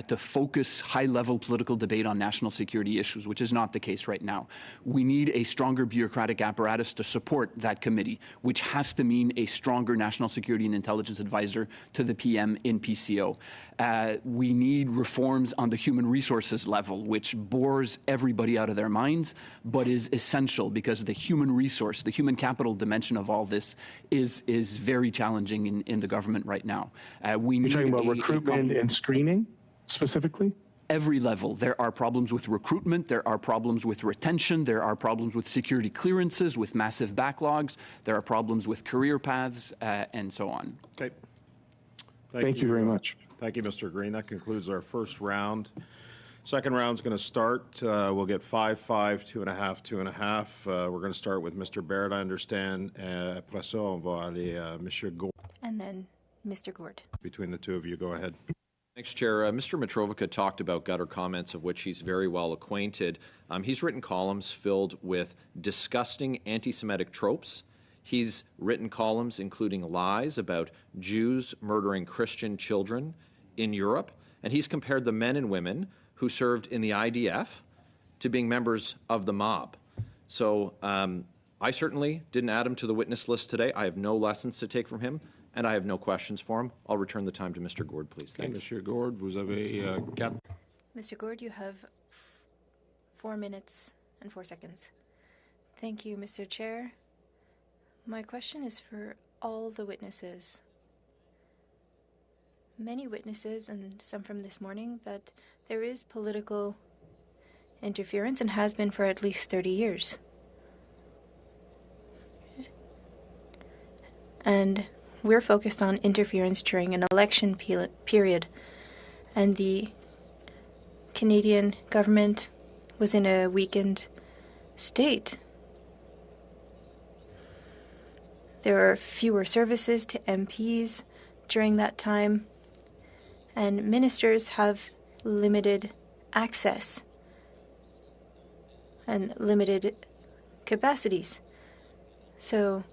to focus high-level political debate on national security issues, which is not the case right now. We need a stronger bureaucratic apparatus to support that committee, which has to mean a stronger national security and intelligence advisor to the PM in PCO. We need reforms on the human resources level, which bores everybody out of their minds, but is essential because the human resource, the human capital dimension of all this is very challenging in the government right now. You're talking about recruitment and screening specifically? Every level. There are problems with recruitment, there are problems with retention, there are problems with security clearances, with massive backlogs, there are problems with career paths, and so on. Okay. Thank you very much. Thank you, Mr. Green. That concludes our first round. Second round's going to start. We'll get 5, 5, 2.5, 2.5. We're going to start with Mr. Baird, I understand. Après ça, on va aller Monsieur Gord. And then Mr. Gord. Between the two of you, go ahead. Thanks, Chair. Mr. Mitrovica talked about gutter comments, of which he's very well acquainted. He's written columns filled with disgusting anti-Semitic tropes. He's written columns including lies about Jews murdering Christian children in Europe, and he's compared the men and women who served in the IDF to being members of the mob. So I certainly didn't add him to the witness list today. I have no lessons to take from him, and I have no questions for him. I'll return the time to Mr. Gord, please. Thanks. Monsieur Gord, vous avez 4. Mr. Gord, you have 4 minutes and 4 seconds. Thank you, Mr. Chair. My question is for all the witnesses. Many witnesses, and some from this morning, that there is political interference and has been for at least 30 years. And we're focused on interference during an election period. And the Canadian government was in a weakened state. There are fewer services to MPs during that time, and ministers have limited access and limited capacities. So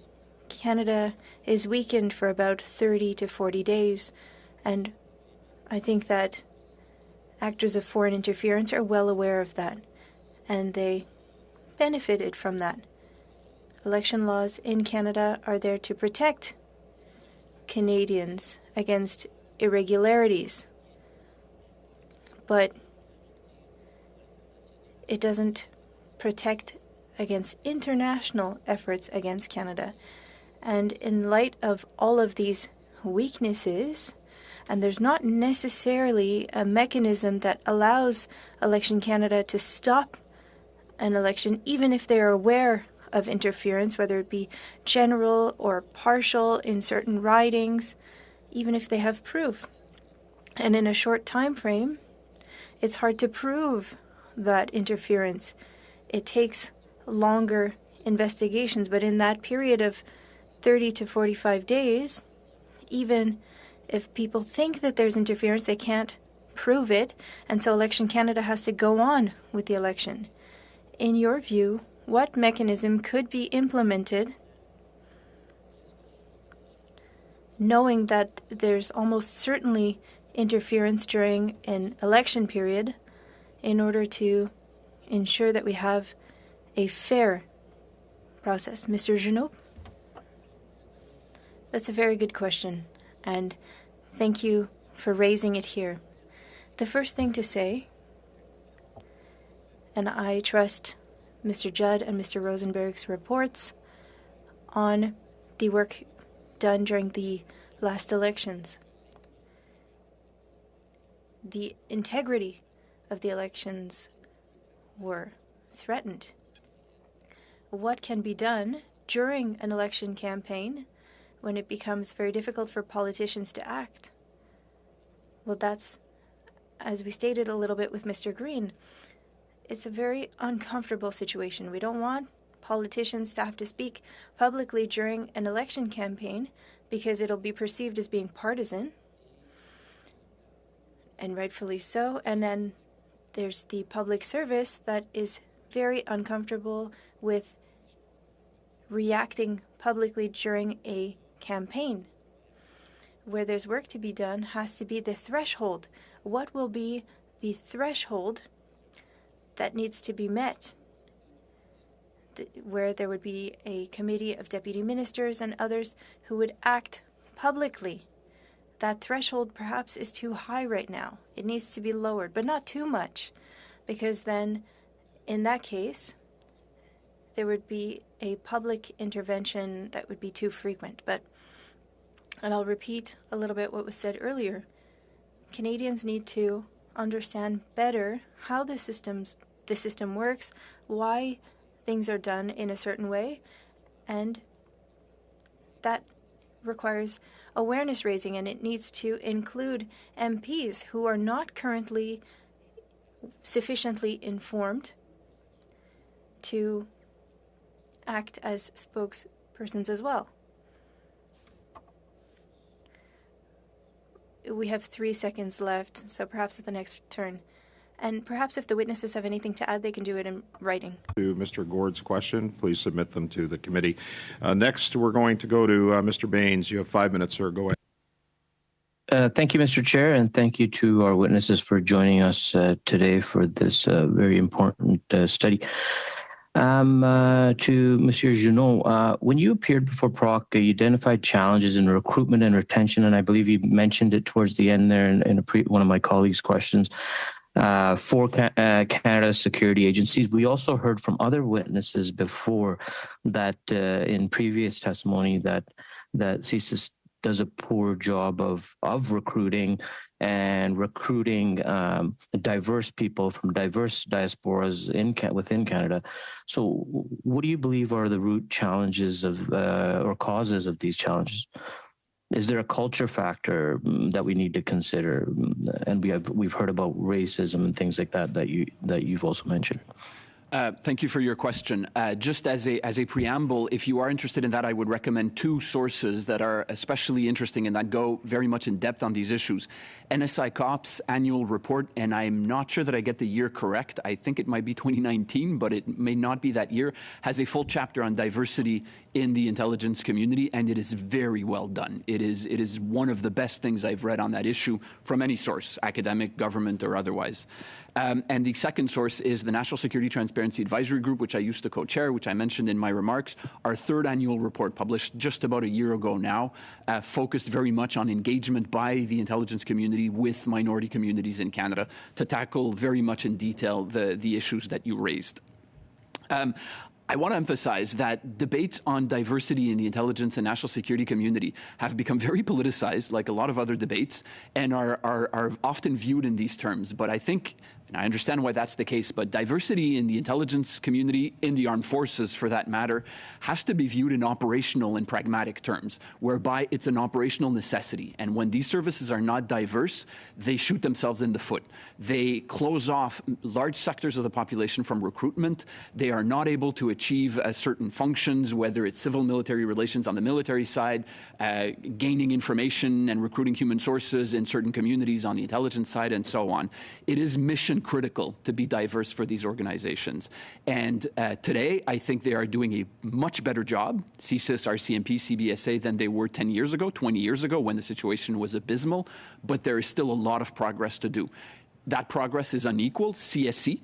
Canada is weakened for about 30 to 40 days, and I think that actors of foreign interference are well aware of that, and they benefited from that. Election laws in Canada are there to protect Canadians against irregularities, but it doesn't protect against international efforts against Canada. And in light of all of these weaknesses, and there's not necessarily a mechanism that allows Election Canada to stop an election, even if they're aware of interference, whether it be general or partial in certain ridings, even if they have proof. And in a short time frame, it's hard to prove that interference. It takes longer investigations, but in that period of 30 to 45 days, even if people think that there's interference, they can't prove it, and so Election Canada has to go on with the election. In your view, what mechanism could be implemented, knowing that there's almost certainly interference during an election period, in order to ensure that we have a fair process? Mr. Juneau? That's a very good question, and thank you for raising it here. The first thing to say, and I trust Mr. Judd and Mr. Rosenberg's reports on the work done during the last elections. The integrity of the elections were threatened. What can be done during an election campaign when it becomes very difficult for politicians to act? Well, that's, as we stated a little bit with Mr. Green, it's a very uncomfortable situation. We don't want politicians to have to speak publicly during an election campaign because it'll be perceived as being partisan, and rightfully so. And then there's the public service that is very uncomfortable with reacting publicly during a campaign. Where there's work to be done has to be the threshold. What will be the threshold that needs to be met? Where there would be a committee of deputy ministers and others who would act publicly. That threshold perhaps is too high right now. It needs to be lowered, but not too much, because then in that case there would be a public intervention that would be too frequent. And I'll repeat a little bit what was said earlier. Canadians need to understand better how the system works, why things are done in a certain way, and that requires awareness raising, and it needs to include MPs who are not currently sufficiently informed to act as spokespersons as well. We have 3 seconds left, so perhaps at the next turn. And perhaps if the witnesses have anything to add, they can do it in writing. To Mr. Gord's question, please submit them to the committee. Next, we're going to go to Mr. Baines. You have 5 minutes, sir. Go ahead. Thank you, Mr. Chair, and thank you to our witnesses for joining us today for this very important study. To Monsieur Juneau, when you appeared before PROC, you identified challenges in recruitment and retention, and I believe you mentioned it towards the end there in one of my colleagues' questions. For Canada's security agencies. We also heard from other witnesses before that in previous testimony that CSIS does a poor job of recruiting and recruiting diverse people from diverse diasporas within Canada. So what do you believe are the root challenges of or causes of these challenges? Is there a culture factor that we need to consider? And we've heard about racism and things like that you've also mentioned. Thank you for your question. Just as a preamble, if you are interested in that, I would recommend 2 sources that are especially interesting and that go very much in depth on these issues. NSI COP's annual report, and I'm not sure that I get the year correct. I think it might be 2019, but it may not be that year, has a full chapter on diversity in the intelligence community, and it is very well done. It is one of the best things I've read on that issue from any source, academic, government, or otherwise. And the second source is the National Security Transparency Advisory Group, which I used to co-chair, which I mentioned in my remarks. Our 3rd annual report, published just about a year ago now, focused very much on engagement by the intelligence community with minority communities in Canada to tackle very much in detail the issues that you raised. I want to emphasize that debates on diversity in the intelligence and national security community have become very politicized, like a lot of other debates, and are often viewed in these terms. But I think, and I understand why that's the case, but diversity in the intelligence community, in the armed forces for that matter, has to be viewed in operational and pragmatic terms, whereby it's an operational necessity. And when these services are not diverse, they shoot themselves in the foot. They close off large sectors of the population from recruitment. They are not able to achieve certain functions, whether it's civil-military relations on the military side, gaining information and recruiting human sources in certain communities on the intelligence side, and so on. It is mission critical to be diverse for these organizations. And today, I think they are doing a much better job, CSIS, RCMP, CBSA, than they were 10 years ago, 20 years ago, when the situation was abysmal. But there is still a lot of progress to do. That progress is unequal. CSC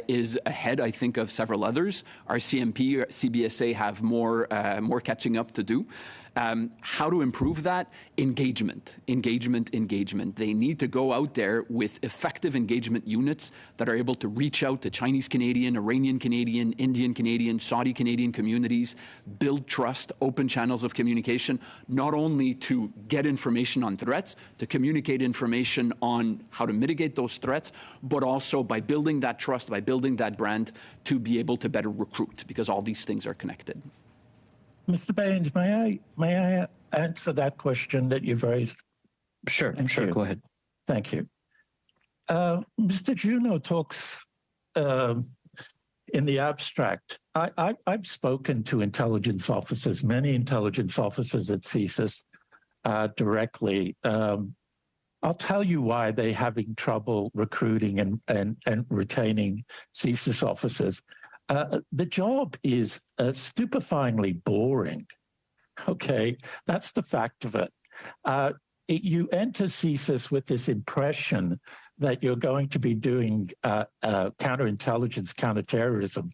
is ahead, I think, of several others. RCMP, CBSA have more catching up to do. How to improve that? Engagement. They need to go out there with effective engagement units that are able to reach out to Chinese Canadian, Iranian Canadian, Indian Canadian, Saudi Canadian communities, build trust, open channels of communication, not only to get information on threats, to communicate information on how to mitigate those threats, but also by building that trust, by building that brand, to be able to better recruit, because all these things are connected. Mr. Baines, may I answer that question that you've raised? Sure, go ahead. Thank you. Mr. Juneau talks in the abstract. I've spoken to intelligence officers, many intelligence officers at CSIS directly. I'll tell you why they're having trouble recruiting and retaining CSIS officers. The job is stupefyingly boring. Okay, that's the fact of it. You enter CSIS with this impression that you're going to be doing counterintelligence, counterterrorism,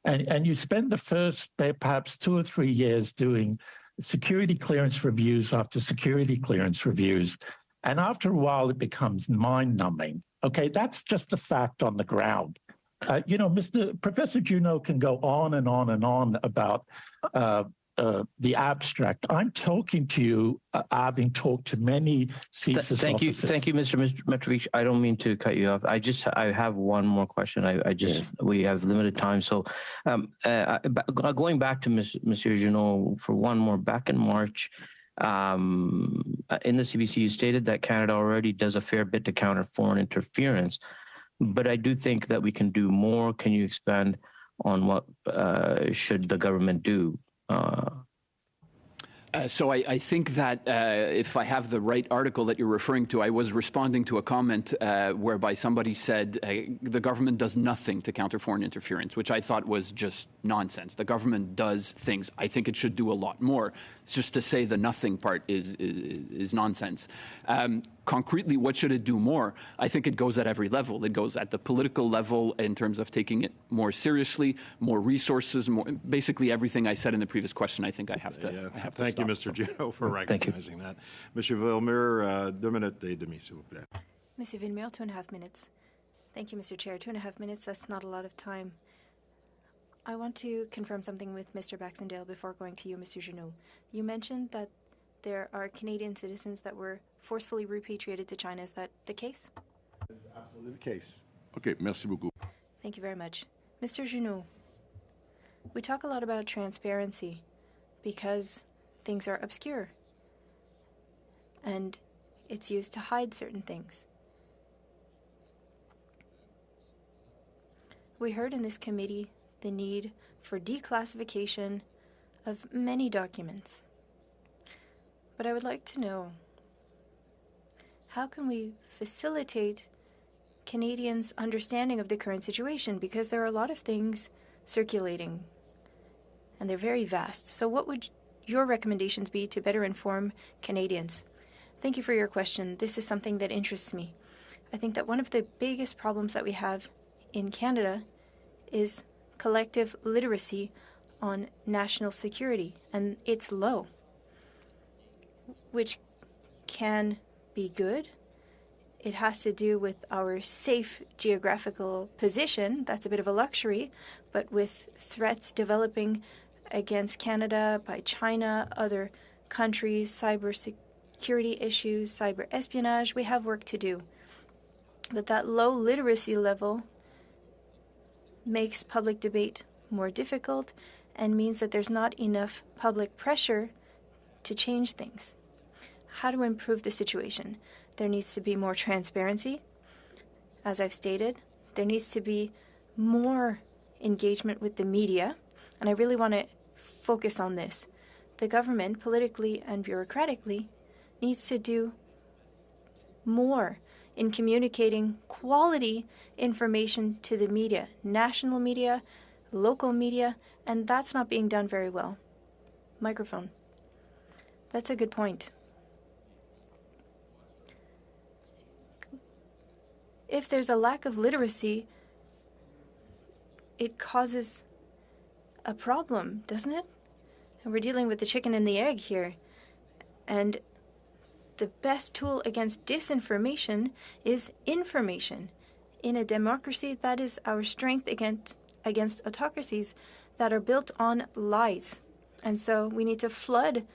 and you spend the first perhaps 2 or 3 years doing security clearance reviews after security clearance reviews, and after a while it becomes mind-numbing. Okay, that's just the fact on the ground. Professor Juneau can go on and on and on about the abstract. I'm talking to you, having talked to many CSIS officers. Thank you, Mr. Mitrovica. I don't mean to cut you off. I have one more question. We have limited time. So going back to Monsieur Juneau for one more, back in March, in the CBC, you stated that Canada already does a fair bit to counter foreign interference. but I do think that we can do more. Can you expand on what should the government do? So I think that if I have the right article that you're referring to, I was responding to a comment whereby somebody said the government does nothing to counter foreign interference, which I thought was just nonsense. The government does things. I think it should do a lot more. It's just to say the nothing part is nonsense. Concretely, what should it do more? I think it goes at every level. It goes at the political level in terms of taking it more seriously, more resources, more, basically everything I said in the previous question. I think I have to. Thank you, Mr. Juneau, for recognizing that. Monsieur Villemure, 2 minutes et demi, s'il vous plaît. Monsieur Villemure, 2.5 minutes. Thank you, Mr. Chair. 2.5 minutes, that's not a lot of time. I want to confirm something with Mr. Baxendale before going to you, Mr. Juneau. You mentioned that there are Canadian citizens that were forcefully repatriated to China. Is that the case? That is absolutely the case. Okay, merci beaucoup. Thank you very much. Mr. Juneau, we talk a lot about transparency because things are obscure and it's used to hide certain things. We heard in this committee the need for declassification of many documents. But I would like to know, how can we facilitate Canadians' understanding of the current situation? Because there are a lot of things circulating, and they're very vast. So what would your recommendations be to better inform Canadians? Thank you for your question. This is something that interests me. I think that one of the biggest problems that we have in Canada is collective literacy on national security, and it's low, which can be good. It has to do with our safe geographical position. That's a bit of a luxury, but with threats developing against Canada by China, other countries, cyber security issues, cyber espionage, we have work to do. But that low literacy level makes public debate more difficult and means that there's not enough public pressure to change things. How to improve the situation? There needs to be more transparency. As I've stated, there needs to be more engagement with the media, and I really want to focus on this. The government, politically and bureaucratically, needs to do more in communicating quality information to the media, national media, local media, and that's not being done very well. Microphone. That's a good point. If there's a lack of literacy, it causes a problem, doesn't it? And we're dealing with the chicken and the egg here. And the best tool against disinformation is information. In a democracy, that is our strength against autocracies that are built on lies. And so we need to flood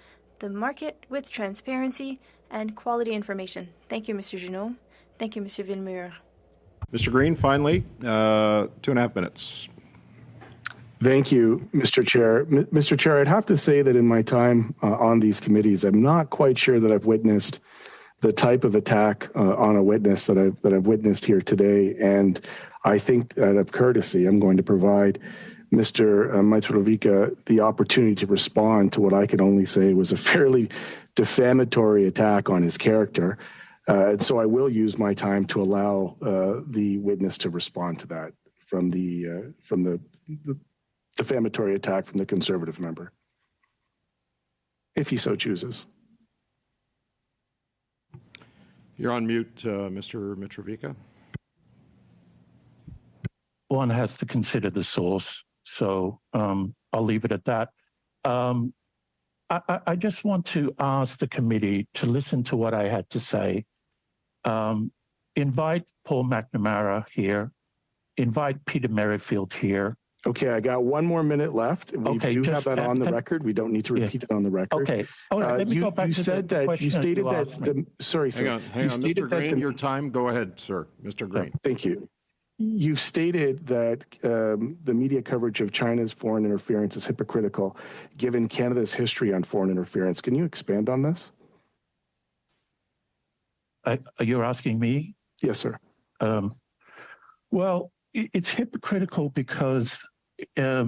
the market with transparency and quality information. Thank you, Mr. Juneau. Thank you, Mr. Villemure. Mr. Green, finally, 2.5 minutes. Thank you, Mr. Chair. Mr. Chair, I'd have to say that in my time on these committees, I'm not quite sure that I've witnessed the type of attack on a witness that I've witnessed here today. And I think out of courtesy, I'm going to provide Mr. Mitrovica the opportunity to respond to what I could only say was a fairly defamatory attack on his character. So I will use my time to allow the witness to respond to that from the defamatory attack from the Conservative member, if he so chooses. You're on mute, Mr. Mitrovica. One has to consider the source, so I'll leave it at that. I just want to ask the committee to listen to what I had to say. Invite Paul McNamara here. Invite Peter Merrifield here. Okay, I got 1 more minute left. We do have that on the record. We don't need to repeat it on the record. Okay. Let me go back to the question you stated that sorry, sir. Hang on, Mr. Green, your time. Go ahead, sir. Mr. Green. Thank you. You stated that the media coverage of China's foreign interference is hypocritical, given Canada's history on foreign interference. Can you expand on this? You're asking me? Yes, sir. Well, it's hypocritical because I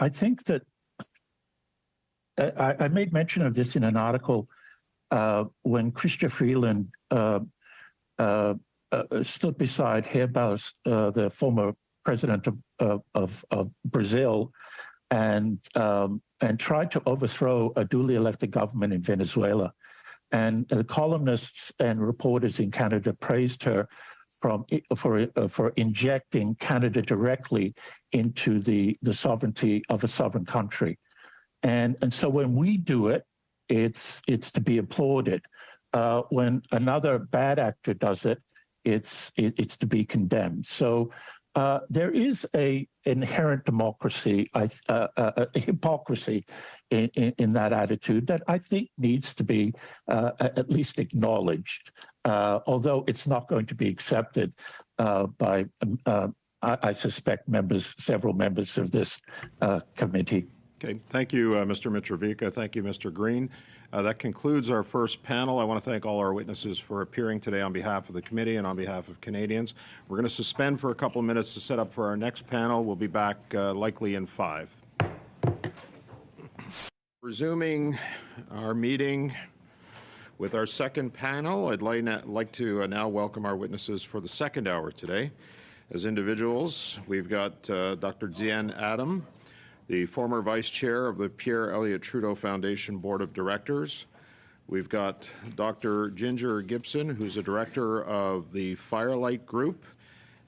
think that I made mention of this in an article when Chrystia Freeland stood beside Herbaus, the former president of Brazil, and tried to overthrow a duly elected government in Venezuela. And the columnists and reporters in Canada praised her for injecting Canada directly into the sovereignty of a sovereign country. And so when we do it, it's to be applauded. When another bad actor does it, it's to be condemned. So there is a inherent democracy, a hypocrisy in that attitude that I think needs to be at least acknowledged, although it's not going to be accepted by, I suspect, several members of this committee. Okay, thank you, Mr. Mitrovica. Thank you, Mr. Green. That concludes our first panel. I want to thank all our witnesses for appearing today on behalf of the committee and on behalf of Canadians. We're going to suspend for a couple of minutes to set up for our next panel. We'll be back likely in 5. Resuming our meeting with our second panel, I'd like to now welcome our witnesses for the second hour today. As individuals, we've got Dr. Dyane Adam, the former vice chair of the Pierre-Elliott Trudeau Foundation Board of Directors. We've got Dr. Ginger Gibson, who's a director of the Firelight Group,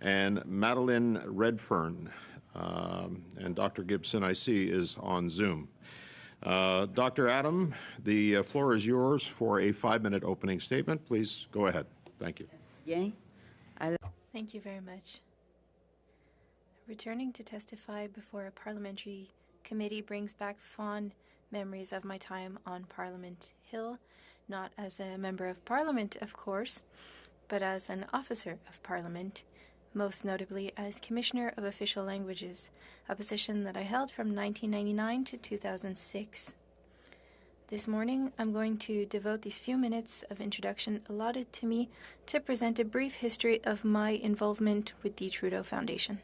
and Madeleine Redfern. And Dr. Gibson, I see, is on Zoom. Dr. Adam, the floor is yours for a 5-minute opening statement. Please go ahead. Thank you. Thank you very much. Returning to testify before a parliamentary committee brings back fond memories of my time on Parliament Hill, not as a member of Parliament, of course, but as an officer of Parliament, most notably as Commissioner of Official Languages, a position that I held from 1999 to 2006. This morning, I'm going to devote these few minutes of introduction allotted to me to present a brief history of my involvement with the Trudeau Foundation.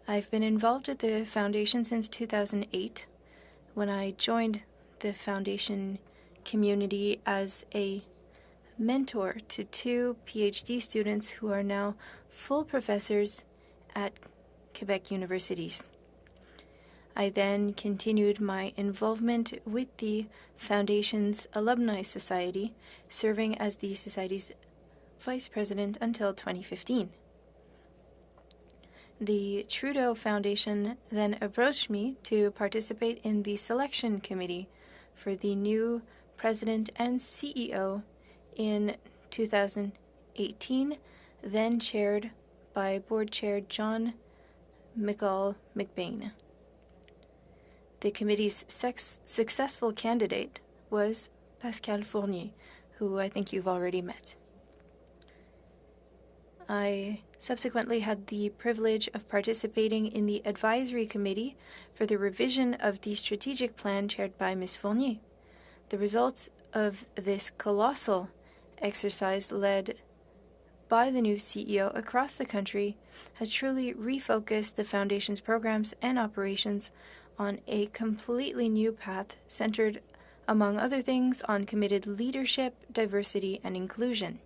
I've been involved with the Foundation since 2008, when I joined the Foundation community as a mentor to 2 PhD students who are now full professors at Quebec universities. I then continued my involvement with the Foundation's Alumni Society, serving as the Society's vice president until 2015. The Trudeau Foundation then approached me to participate in the selection committee for the new president and CEO in 2018, then chaired by Board Chair John McCall-McBain. The committee's successful candidate was Pascal Fournier, who I think you've already met. I subsequently had the privilege of participating in the advisory committee for the revision of the strategic plan chaired by Ms. Fournier. The results of this colossal exercise led by the new CEO across the country has truly refocused the Foundation's programs and operations on a completely new path centered, among other things, on committed leadership, diversity, and inclusion.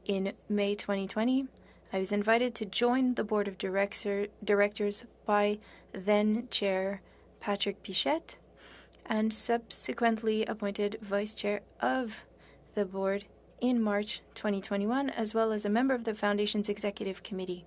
In May 2020, I was invited to join the board of directors by then-chair Patrick Pichette, and subsequently appointed vice chair of the board in March 2021, as well as a member of the Foundation's executive committee.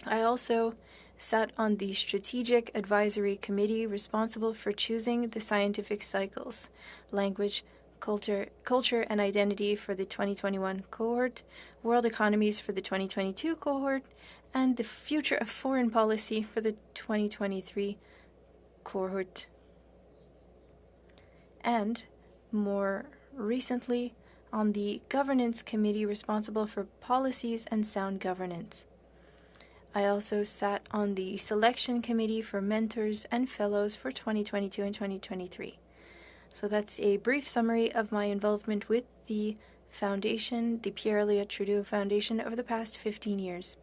I also sat on the Strategic Advisory Committee responsible for choosing the scientific cycles, language, culture and identity for the 2021 cohort, world economies for the 2022 cohort, and the future of foreign policy for the 2023 cohort. And more recently, on the governance committee responsible for policies and sound governance. I also sat on the selection committee for mentors and fellows for 2022 and 2023. So that's a brief summary of my involvement with the Foundation, the Pierre-Elliott Trudeau Foundation, over the past 15 years.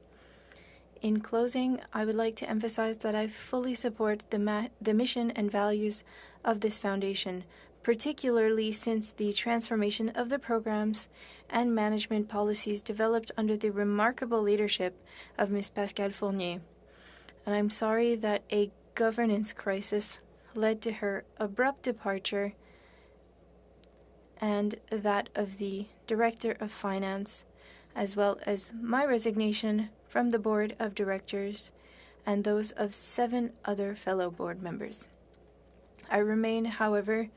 In closing, I would like to emphasize that I fully support the mission and values of this foundation, particularly since the transformation of the programs and management policies developed under the remarkable leadership of Ms. Pascale Fournier. And I'm sorry that a governance crisis led to her abrupt departure and that of the Director of Finance, as well as my resignation from the Board of Directors and those of 7 other fellow board members. I remain, however,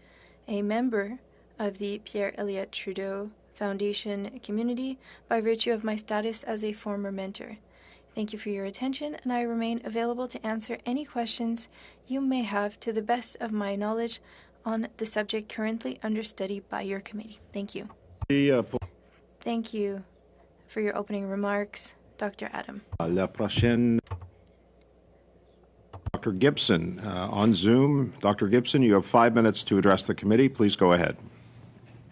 a member of the Pierre-Elliott Trudeau Foundation community by virtue of my status as a former mentor. Thank you for your attention, and I remain available to answer any questions you may have to the best of my knowledge on the subject currently under study by your committee. Thank you. Thank you for your opening remarks, Dr. Adam. La prochaine, Dr. Gibson, on Zoom. Dr. Gibson, you have 5 minutes to address the committee. Please go ahead.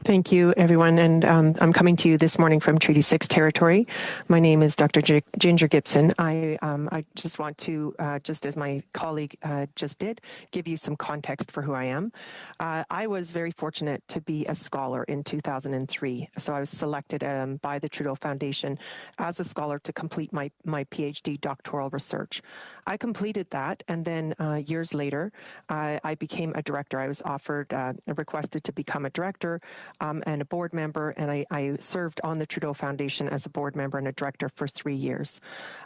Thank you, everyone. And I'm coming to you this morning from Treaty 6 territory. My name is Dr. Ginger Gibson. I just want to, just as my colleague just did, give you some context for who I am. I was very fortunate to be a scholar in 2003. So I was selected by the Trudeau Foundation as a scholar to complete my PhD doctoral research. I completed that, and then years later, I became a director. I was offered, requested to become a director and a board member, and I served on the Trudeau Foundation as a board member and a director for 3 years.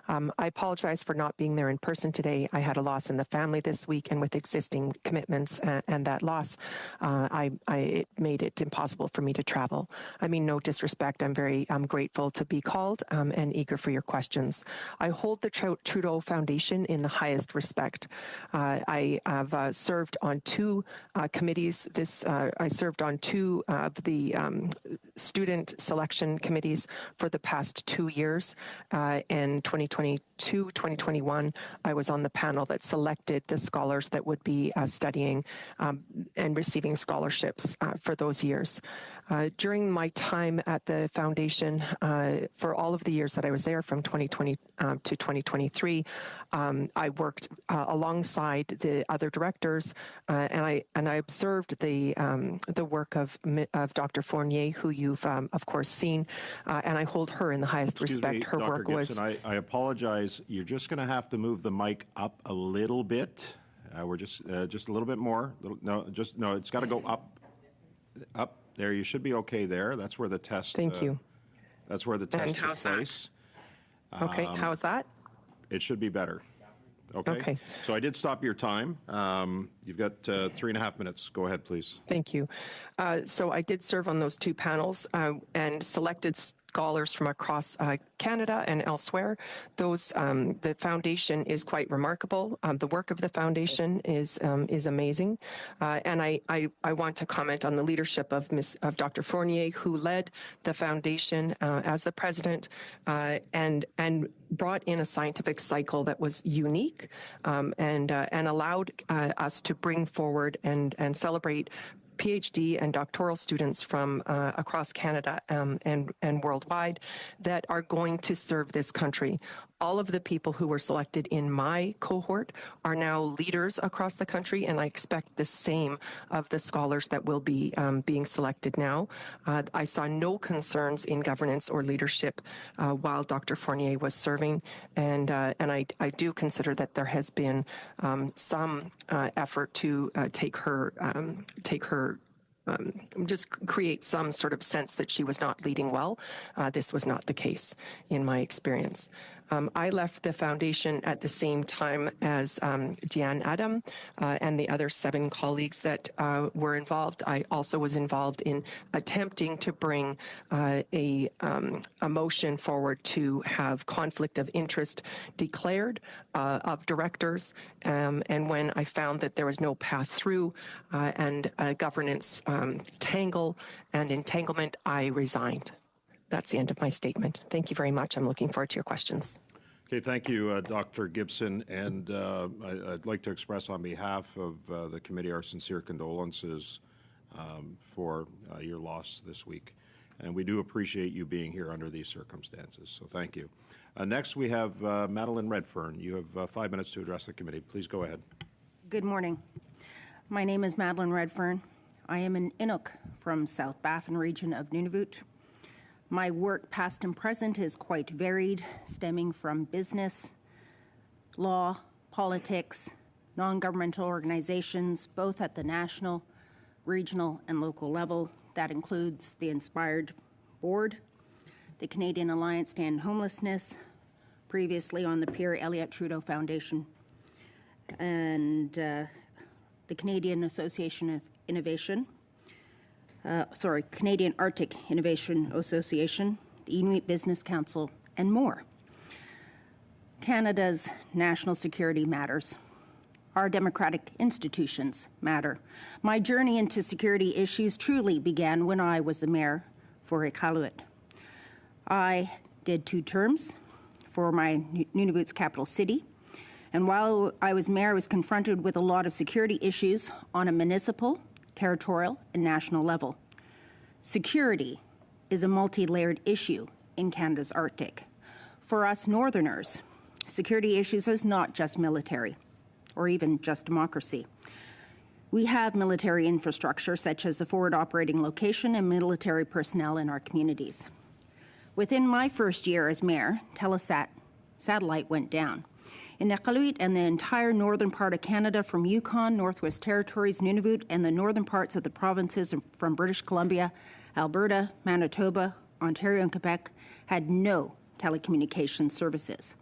I apologize for not being there in person today. I had a loss in the family this week, and with existing commitments and that loss, it made it impossible for me to travel. I mean, no disrespect. I'm very grateful to be called and eager for your questions. I hold the Trudeau Foundation in the highest respect. I have served on 2 committees. I served on 2 of the student selection committees for the past 2 years. In 2022, 2021, I was on the panel that selected the scholars that would be studying and receiving scholarships for those years. During my time at the foundation, for all of the years that I was there, from 2020 to 2023, I worked alongside the other directors, and I observed the work of Dr. Fournier, who you've of course seen, and I hold her in the highest respect. Her Dr. work Gibson, was. I apologize. You're just going to have to move the mic up a little bit. We're just a little bit more. No, it's got to go up. There, you should be okay there. That's where the test. Thank you. That's where the test took place. Okay, how's that? It should be better. Okay. So I did stop your time. You've got 3.5 minutes. Go ahead, please. Thank you. So I did serve on those 2 panels and selected scholars from across Canada and elsewhere. The foundation is quite remarkable. The work of the foundation is amazing, and I want to comment on the leadership of Dr. Fournier, who led the foundation as the president and brought in a scientific cycle that was unique and allowed us to bring forward and celebrate PhD and doctoral students from across Canada and worldwide that are going to serve this country. All of the people who were selected in my cohort are now leaders across the country, and I expect the same of the scholars that will be being selected now. I saw no concerns in governance or leadership while Dr. Fournier was serving, and I do consider that there has been some effort to just create some sort of sense that she was not leading well. This was not the case in my experience. I left the foundation at the same time as Dyane Adam and the other 7 colleagues that were involved. I also was involved in attempting to bring a motion forward to have conflict of interest declared of directors. And when I found that there was no path through and a governance tangle and entanglement, I resigned. That's the end of my statement. Thank you very much. I'm looking forward to your questions. Okay, thank you, Dr. Gibson. And I'd like to express on behalf of the committee our sincere condolences for your loss this week. and we do appreciate you being here under these circumstances, so thank you. Next, we have Madeleine Redfern. You have 5 minutes to address the committee. Please go ahead. Good morning. My name is Madeleine Redfern. I am an Inuk from South Baffin region of Nunavut. My work, past and present, is quite varied, stemming from business, law, politics, non-governmental organizations, both at the national, regional, and local level. That includes the Inspired Board, the Canadian Alliance to End Homelessness, previously on the Pierre-Elliott Trudeau Foundation, and the Canadian Association of Innovation, Canadian Arctic Innovation Association, the Inuit Business Council, and more. Canada's national security matters. Our democratic institutions matter. My journey into security issues truly began when I was the mayor for Iqaluit. I did 2 terms for my Nunavut's capital city, and while I was mayor, I was confronted with a lot of security issues on a municipal, territorial, and national level. Security is a multi-layered issue in Canada's Arctic. For us Northerners, security issues is not just military or even just democracy. We have military infrastructure such as the forward operating location and military personnel in our communities. Within my first year as mayor, Telesat satellite went down. In Iqaluit and the entire northern part of Canada, from Yukon, Northwest Territories, Nunavut, and the northern parts of the provinces from British Columbia, Alberta, Manitoba, Ontario, and Quebec, had no telecommunications services.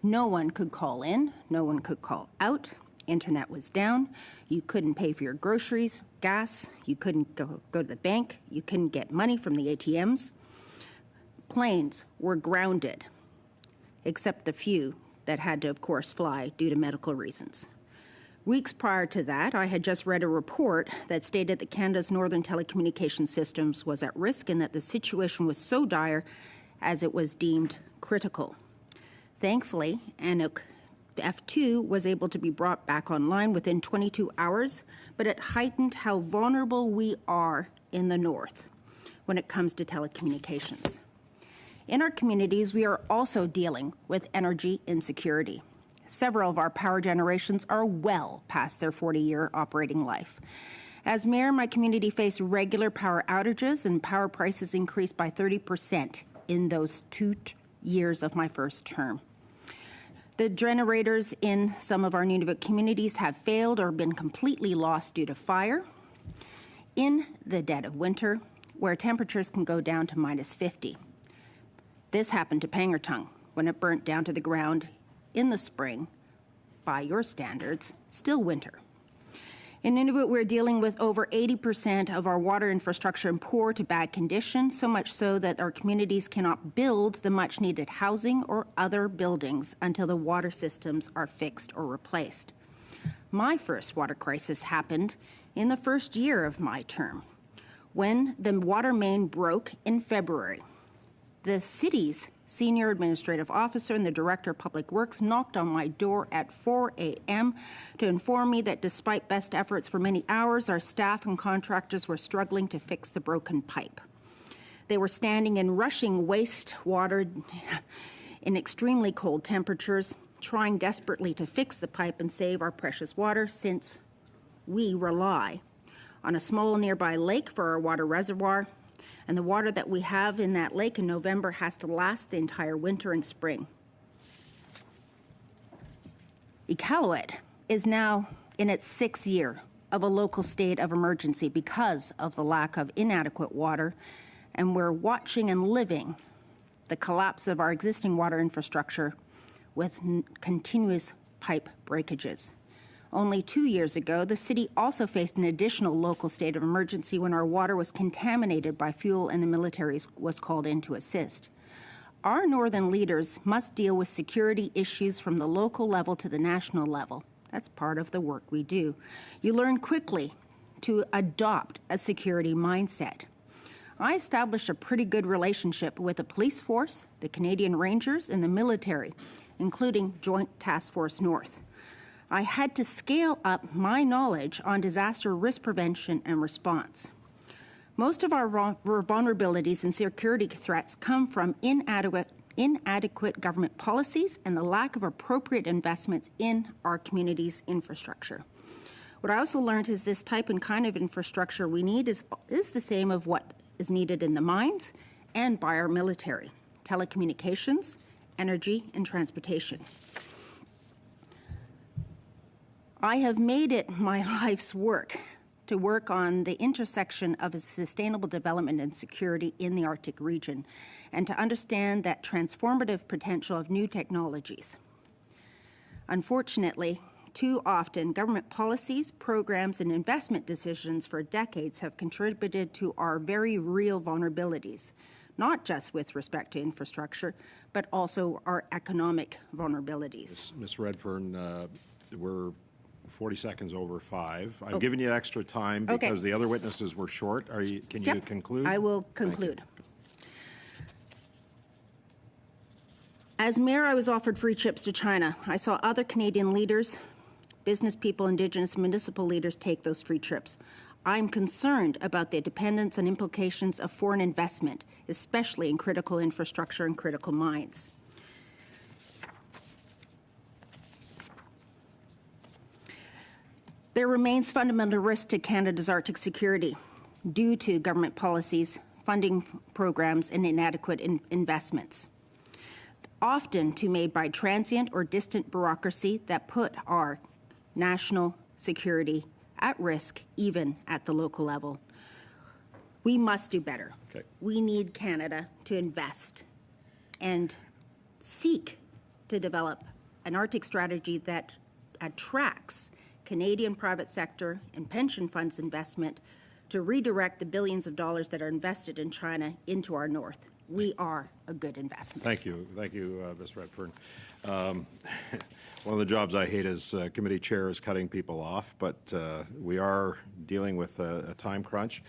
No one could call in, no one could call out, internet was down, you couldn't pay for your groceries, gas, you couldn't go to the bank, you couldn't get money from the ATMs. Planes were grounded, except the few that had to, of course, fly due to medical reasons. Weeks prior to that, I had just read a report that stated that Canada's northern telecommunication systems was at risk and that the situation was so dire as it was deemed critical. Thankfully, Anuk F2 was able to be brought back online within 22 hours, but it heightened how vulnerable we are in the north when it comes to telecommunications. In our communities, we are also dealing with energy insecurity. Several of our power generations are well past their 40-year operating life. As mayor, my community faced regular power outages and power prices increased by 30% in those 2 years of my first term. The generators in some of our Nunavut communities have failed or been completely lost due to fire. In the dead of winter, where temperatures can go down to -50. This happened to Pangertung when it burnt down to the ground in the spring, by your standards, still winter. In Nunavut, we're dealing with over 80% of our water infrastructure in poor to bad condition, so much so that our communities cannot build the much needed housing or other buildings until the water systems are fixed or replaced. My first water crisis happened in the first year of my term, when the water main broke in February. The city's senior administrative officer and the director of public works knocked on my door at 4 a.m. to inform me that despite best efforts for many hours, our staff and contractors were struggling to fix the broken pipe. They were standing in rushing wastewater in extremely cold temperatures, trying desperately to fix the pipe and save our precious water, since we rely on a small nearby lake for our water reservoir, and the water that we have in that lake in November has to last the entire winter and spring. Iqaluit is now in its 6th year of a local state of emergency because of the lack of inadequate water, and we're watching and living the collapse of our existing water infrastructure with continuous pipe breakages. Only 2 years ago, the city also faced an additional local state of emergency when our water was contaminated by fuel and the military was called in to assist. Our northern leaders must deal with security issues from the local level to the national level. That's part of the work we do. You learn quickly to adopt a security mindset. I established a pretty good relationship with the police force, the Canadian Rangers, and the military, including Joint Task Force North. I had to scale up my knowledge on disaster risk prevention and response. Most of our vulnerabilities and security threats come from inadequate government policies and the lack of appropriate investments in our community's infrastructure. What I also learned is this type and kind of infrastructure we need is the same of what is needed in the mines and by our military: telecommunications, energy, and transportation. I have made it my life's work to work on the intersection of sustainable development and security in the Arctic region, and to understand that transformative potential of new technologies. Unfortunately, too often, government policies, programs, and investment decisions for decades have contributed to our very real vulnerabilities, not just with respect to infrastructure, but also our economic vulnerabilities. Ms. Redfern, we're 40 seconds over 5. I've given you extra time because the other witnesses were short. Can you conclude? I will conclude. As mayor, I was offered free trips to China. I saw other Canadian leaders, business people, Indigenous municipal leaders take those free trips. I'm concerned about the dependence and implications of foreign investment, especially in critical infrastructure and critical mines. There remains fundamental risk to Canada's Arctic security due to government policies, funding programs, and inadequate investments, often made by transient or distant bureaucracy that put our national security at risk, even at the local level. We must do better. Okay. We need Canada to invest and seek to develop an Arctic strategy that attracts Canadian private sector and pension funds investment to redirect the billions of dollars that are invested in China into our north. We are a good investment. Thank you, Ms. Redfern. One of the jobs I hate as committee chair is cutting people off, but we are dealing with a time crunch.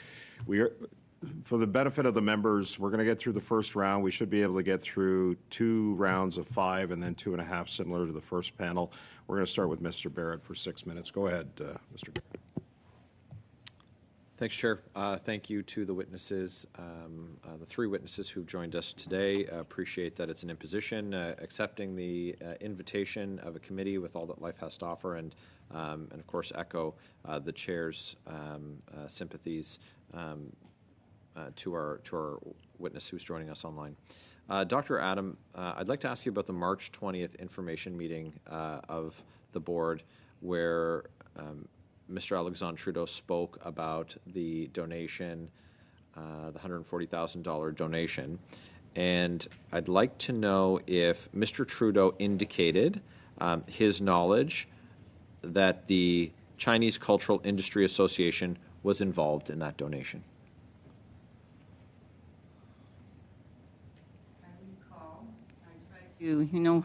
For the benefit of the members, we're going to get through the first round. We should be able to get through 2 rounds of 5 and then 2.5, similar to the first panel. We're going to start with Mr. Barrett for 6 minutes. Go ahead, Mr. Barrett. Thanks, Chair. Thank you to the witnesses, the 3 witnesses who've joined us today. Appreciate that it's an imposition, accepting the invitation of a committee with all that life has to offer, and of course echo the Chair's sympathies to our witness who's joining us online. Dr. Adam, I'd like to ask you about the March 20th information meeting of the board, where Mr. Alexandre Trudeau spoke about the donation, the $140,000 donation. And I'd like to know if Mr. Trudeau indicated his knowledge that the Chinese Cultural Industry Association was involved in that donation. To,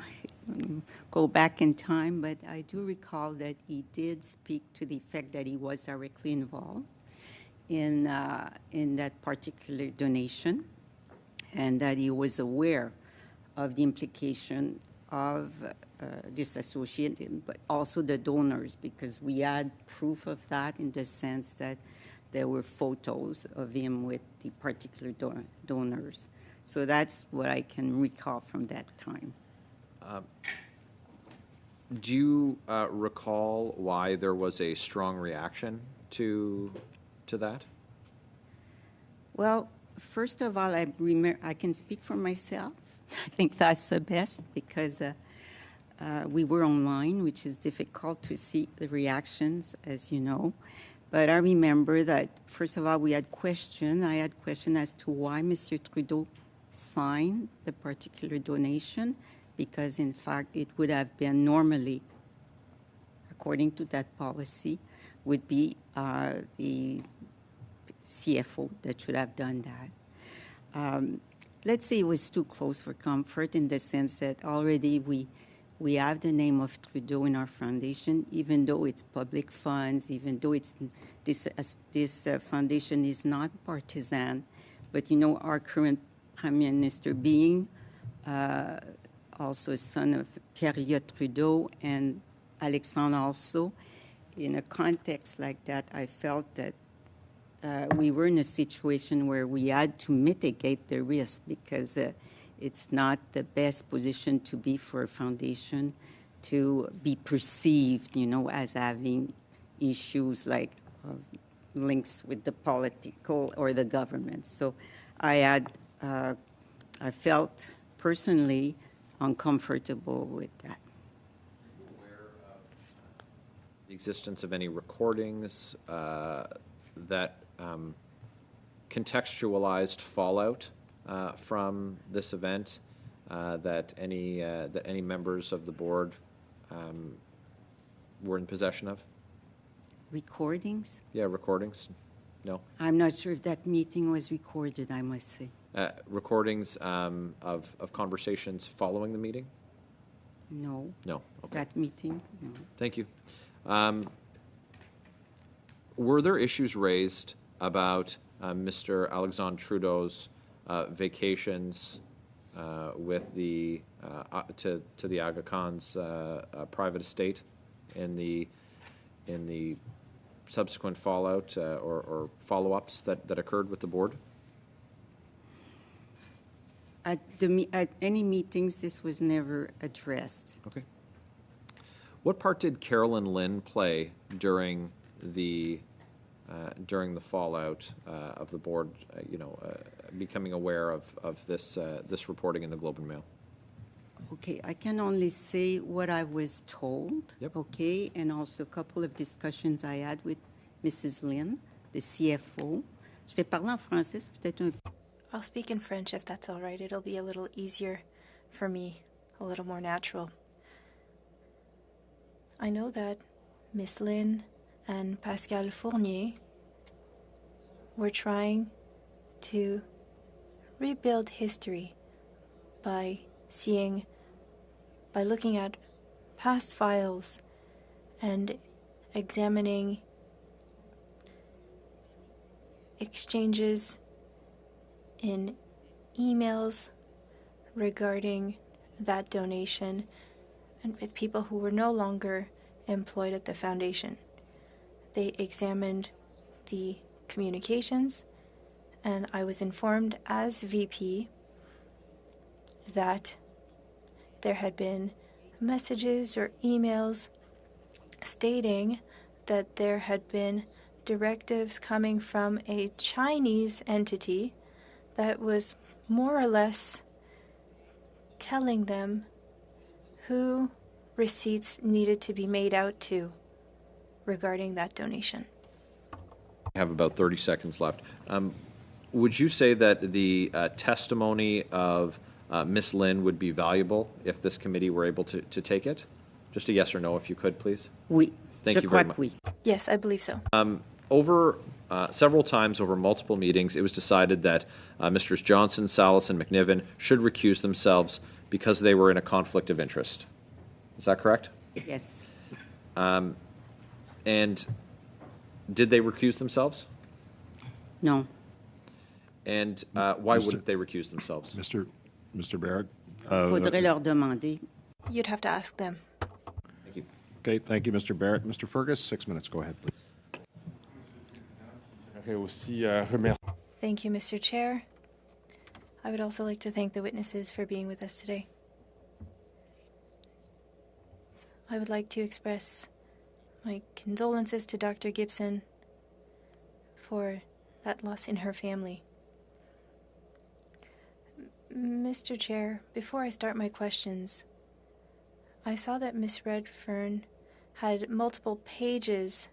go back in time, but I do recall that he did speak to the fact that he was directly involved in that particular donation, and that he was aware of the implication of this association, but also the donors, because we had proof of that in the sense that there were photos of him with the particular donors. So that's what I can recall from that time. Do you recall why there was a strong reaction to that? Well, first of all, I can speak for myself. I think that's the best, because we were online, which is difficult to see the reactions, as you know. But I remember that, first of all, we had questions. I had questions as to why Mr. Trudeau signed the particular donation, because, in fact, it would have been normally, according to that policy, would be the CFO that should have done that. Let's say it was too close for comfort, in the sense that already we have the name of Trudeau in our foundation, even though it's public funds, even though it's this foundation is not partisan. But, our current Prime Minister being also a son of Pierre-Elliott Trudeau, and Alexandre also, in a context like that, I felt that we were in a situation where we had to mitigate the risk because it's not the best position to be for a foundation to be perceived, as having issues like links with the political or the government. So I felt personally uncomfortable with that. The existence of any recordings that contextualized fallout from this event that any members of the board were in possession of? Recordings? Yeah, recordings. No. I'm not sure if that meeting was recorded, I must say. Recordings of conversations following the meeting? No. No. Okay. That meeting? No. Thank you. Were there issues raised about Mr. Alexandre Trudeau's vacations with the to the Aga Khan's private estate in the subsequent fallout or follow-ups that occurred with the board? At any meetings, this was never addressed. Okay. What part did Carolyn Lynn play during the fallout of the board, becoming aware of this reporting in the Globe and Mail? Okay, I can only say what I was told, Yep. okay, and also a couple of discussions I had with Mrs. Lynn, the CFO. Je vais parler en français, c'est peut-être un... I'll speak in French if that's all right. It'll be a little easier for me, a little more natural. I know that Miss Lynn and Pascal Fournier were trying to rebuild history by looking at past files and examining exchanges in emails regarding that donation and with people who were no longer employed at the foundation. They examined the communications, and I was informed as VP that there had been messages or emails stating that there had been directives coming from a Chinese entity that was more or less telling them who receipts needed to be made out to regarding that donation. I have about 30 seconds left. Would you say that the testimony of Ms. Lynn would be valuable if this committee were able to take it? Just a yes or no, if you could, please. Oui. Thank you very much. Oui. Yes, I believe so. Over several times over multiple meetings, it was decided that Misters Johnson, Salas, and McNiven should recuse themselves because they were in a conflict of interest. Is that correct? Yes. And did they recuse themselves? No. And why wouldn't they recuse themselves? Mr. Barrett? Faudrait leur demander. You'd have to ask them. Thank you. Okay, thank you, Mr. Barrett. Mr. Fergus, 6 minutes. Go ahead, please. Thank you, Mr. Chair. I would also like to thank the witnesses for being with us today. I would like to express my condolences to Dr. Gibson for that loss in her family. Mr. Chair, before I start my questions, I saw that Ms. Redfern had multiple pages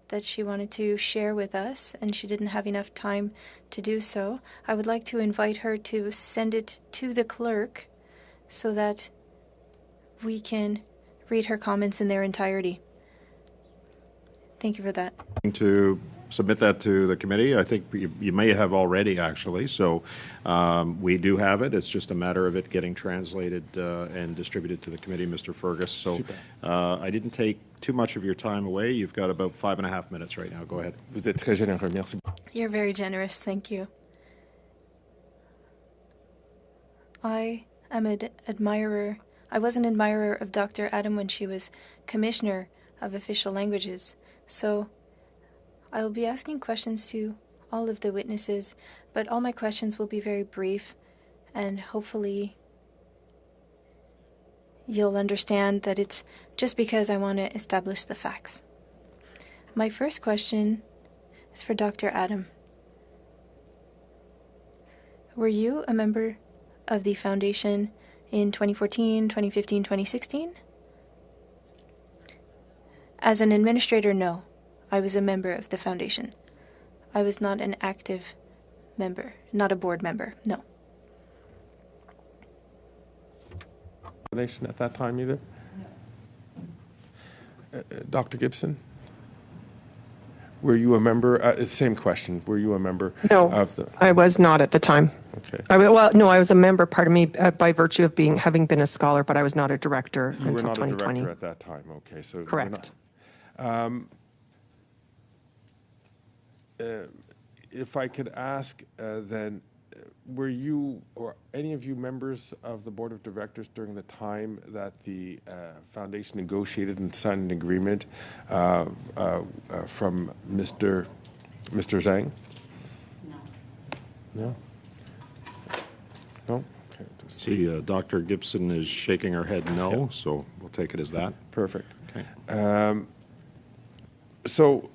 that she wanted to share with us, and she didn't have enough time to do so. I would like to invite her to send it to the clerk so that we can read her comments in their entirety. Thank you for that. To submit that to the committee, I think you may have already, actually. So we do have it. It's just a matter of it getting translated and distributed to the committee, Mr. Fergus. So I didn't take too much of your time away. You've got about 5.5 minutes right now. Go ahead. Vous êtes très généreux. Merci. You're very generous. Thank you. I was an admirer of Dr. Adam when she was Commissioner of Official Languages. So I will be asking questions to all of the witnesses, but all my questions will be very brief, and hopefully you'll understand that it's just because I want to establish the facts. My first question is for Dr. Adam. Were you a member of the foundation in 2014, 2015, 2016? As an administrator, no. I was a member of the foundation. I was not an active member, not a board member, no. At that time either? Dr. Gibson? Were you a member, same question, were you a member of the? No, I was not at the time. Okay. I was a member, pardon me, by virtue of having been a scholar, but I was not a director You until were not 2020. a director at that time, okay. So Correct. If I could ask then, were you or any of you members of the board of directors during the time that the foundation negotiated and signed an agreement from Mr. Zhang? No. No? No? Okay. See, Dr. Gibson is shaking her head no, so we'll take it as that. Perfect. Okay. So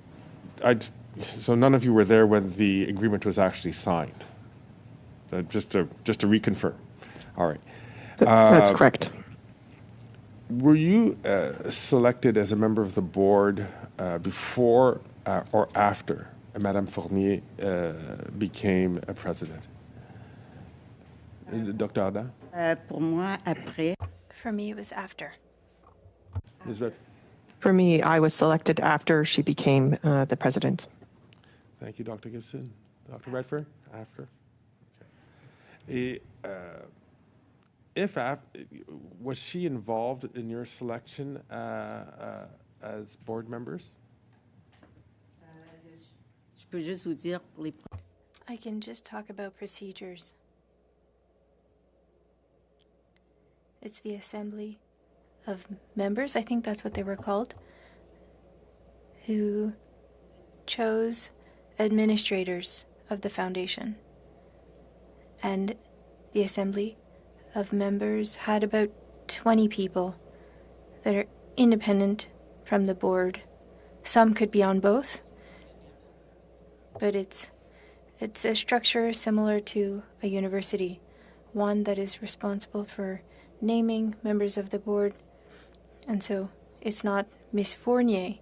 none of you were there when the agreement was actually signed? Just to reconfirm. All right. That's correct. Were you selected as a member of the board before or after Madame Fournier became a president? Dr. Ada? Pour moi, après. For me, it was after. Ms. Redfern? For me, I was selected after she became the president. Thank you, Dr. Gibson. Dr. Redfern? After? Okay. Was she involved in your selection as board members? Je peux juste vous dire pour les. I can just talk about procedures. It's the assembly of members, I think that's what they were called, who chose administrators of the foundation. And the assembly of members had about 20 people that are independent from the board. Some could be on both, but it's a structure similar to a university, one that is responsible for naming members of the board. And so it's not Miss Fournier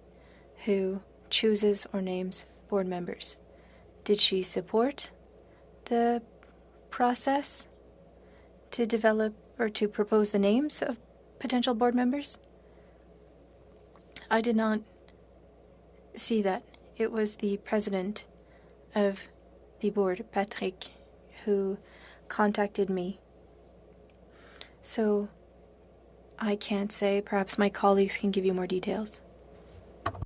who chooses or names board members. Did she support the process to develop or to propose the names of potential board members? I did not see that. It was the president of the board, Patrick, who contacted me. So I can't say. Perhaps my colleagues can give you more details.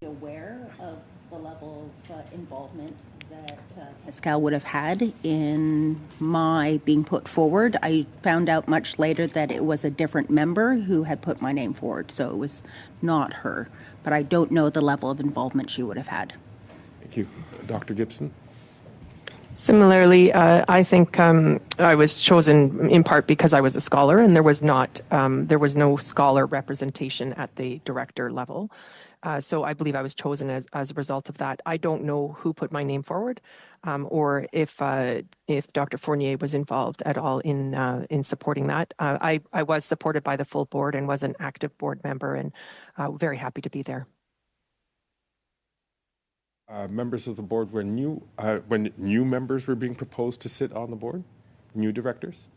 Aware of the level of involvement that Pascal would have had in my being put forward. I found out much later that it was a different member who had put my name forward, so it was not her. But I don't know the level of involvement she would have had. Thank you. Dr. Gibson? Similarly, I think I was chosen in part because I was a scholar, and there was no scholar representation at the director level. So I believe I was chosen as a result of that. I don't know who put my name forward, or if Dr. Fournier was involved at all in supporting that. I was supported by the full board and was an active board member, and very happy to be there. Members of the board when new members were being proposed to sit on the board? New directors?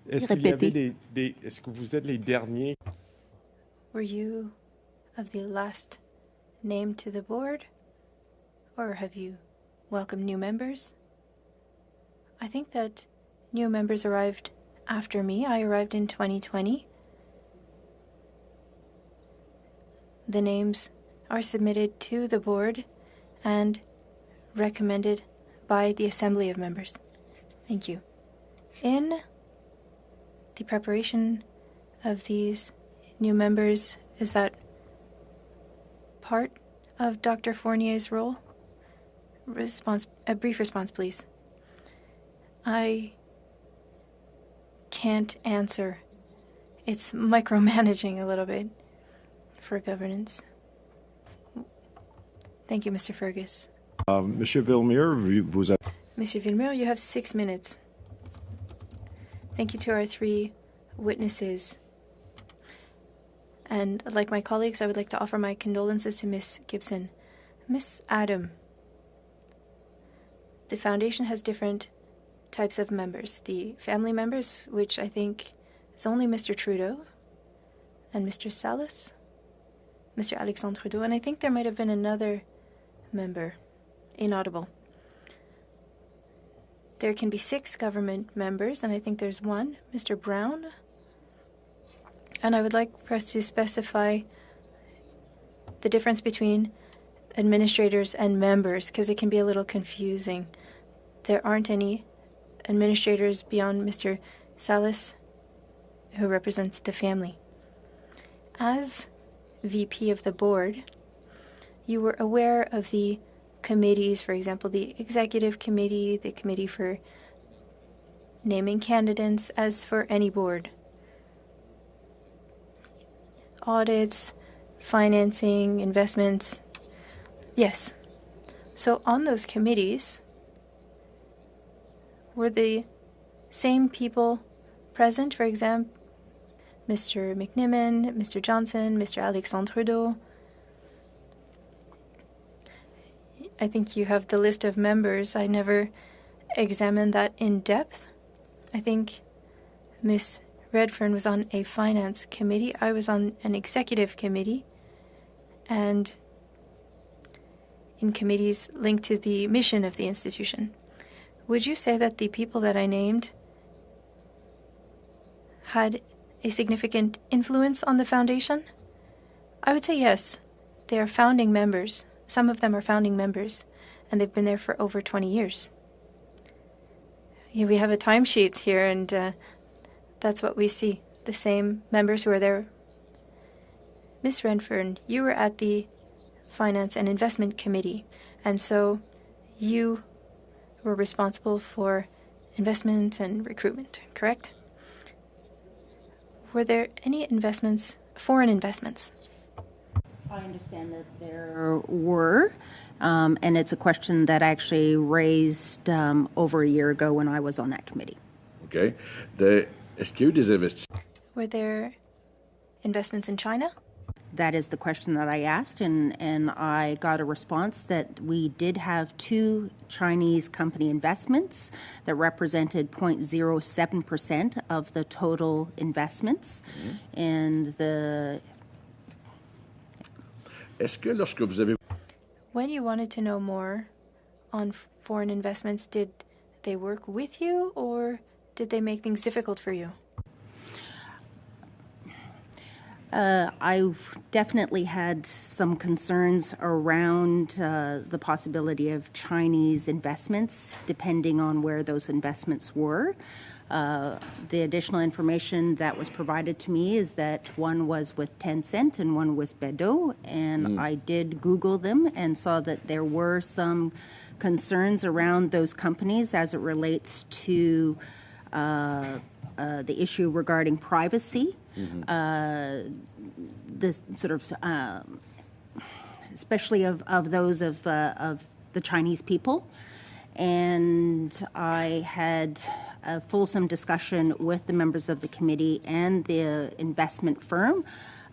Est-ce que vous êtes les derniers? Were you of the last named to the board? Or have you welcomed new members? I think that new members arrived after me. I arrived in 2020. The names are submitted to the board and recommended by the Assembly of Members. Thank you. In the preparation of these new members, is that part of Dr. Fournier's role? A brief response, please. I can't answer. It's micromanaging a little bit for governance. Thank you, Mr. Fergus. Monsieur Villemure, vous avez... Monsieur Villemure, you have 6 minutes. Thank you to our 3 witnesses. And like my colleagues, I would like to offer my condolences to Miss Gibson. Miss Adam, the foundation has different types of members. The family members, which I think is only Mr. Trudeau and Mr. Salas, Mr. Alexandre Trudeau, and I think there might have been another member, inaudible. There can be 6 government members, and I think there's 1, Mr. Brown. And I would like for us to specify the difference between administrators and members, because it can be a little confusing. There aren't any administrators beyond Mr. Salas, who represents the family. As VP of the board, you were aware of the committees, for example, the Executive Committee, the Committee for naming candidates, as for any board. Audits, financing, investments. Yes. So on those committees, were the same people present, for example, Mr. McNimmon, Mr. Johnson, Mr. Alexandre Trudeau? I think you have the list of members. I never examined that in depth. I think Ms. Redfern was on a finance committee. I was on an executive committee and in committees linked to the mission of the institution. Would you say that the people that I named had a significant influence on the foundation? I would say yes. They are founding members. Some of them are founding members, and they've been there for over 20 years. We have a timesheet here, and that's what we see, the same members who are there. Ms. Redfern, you were at the Finance and Investment Committee, and so you were responsible for investments and recruitment, correct? Were there any investments, foreign investments? I understand that there were, and it's a question that I actually raised over a year ago when I was on that committee. Okay. Were there investments in China? That is the question that I asked, and I got a response that we did have 2 Chinese company investments that represented 0.07% of the total investments. Mm-hmm. And the... When you wanted to know more on foreign investments, did they work with you or did they make things difficult for you? I definitely had some concerns around the possibility of Chinese investments, depending on where those investments were. The additional information that was provided to me is that one was with Tencent and one was Beidou, and I did Google them and saw that there were some concerns around those companies as it relates to the issue regarding privacy. Mm-hmm. The sort of, especially of those of the Chinese people, and I had a fulsome discussion with the members of the committee and the investment firm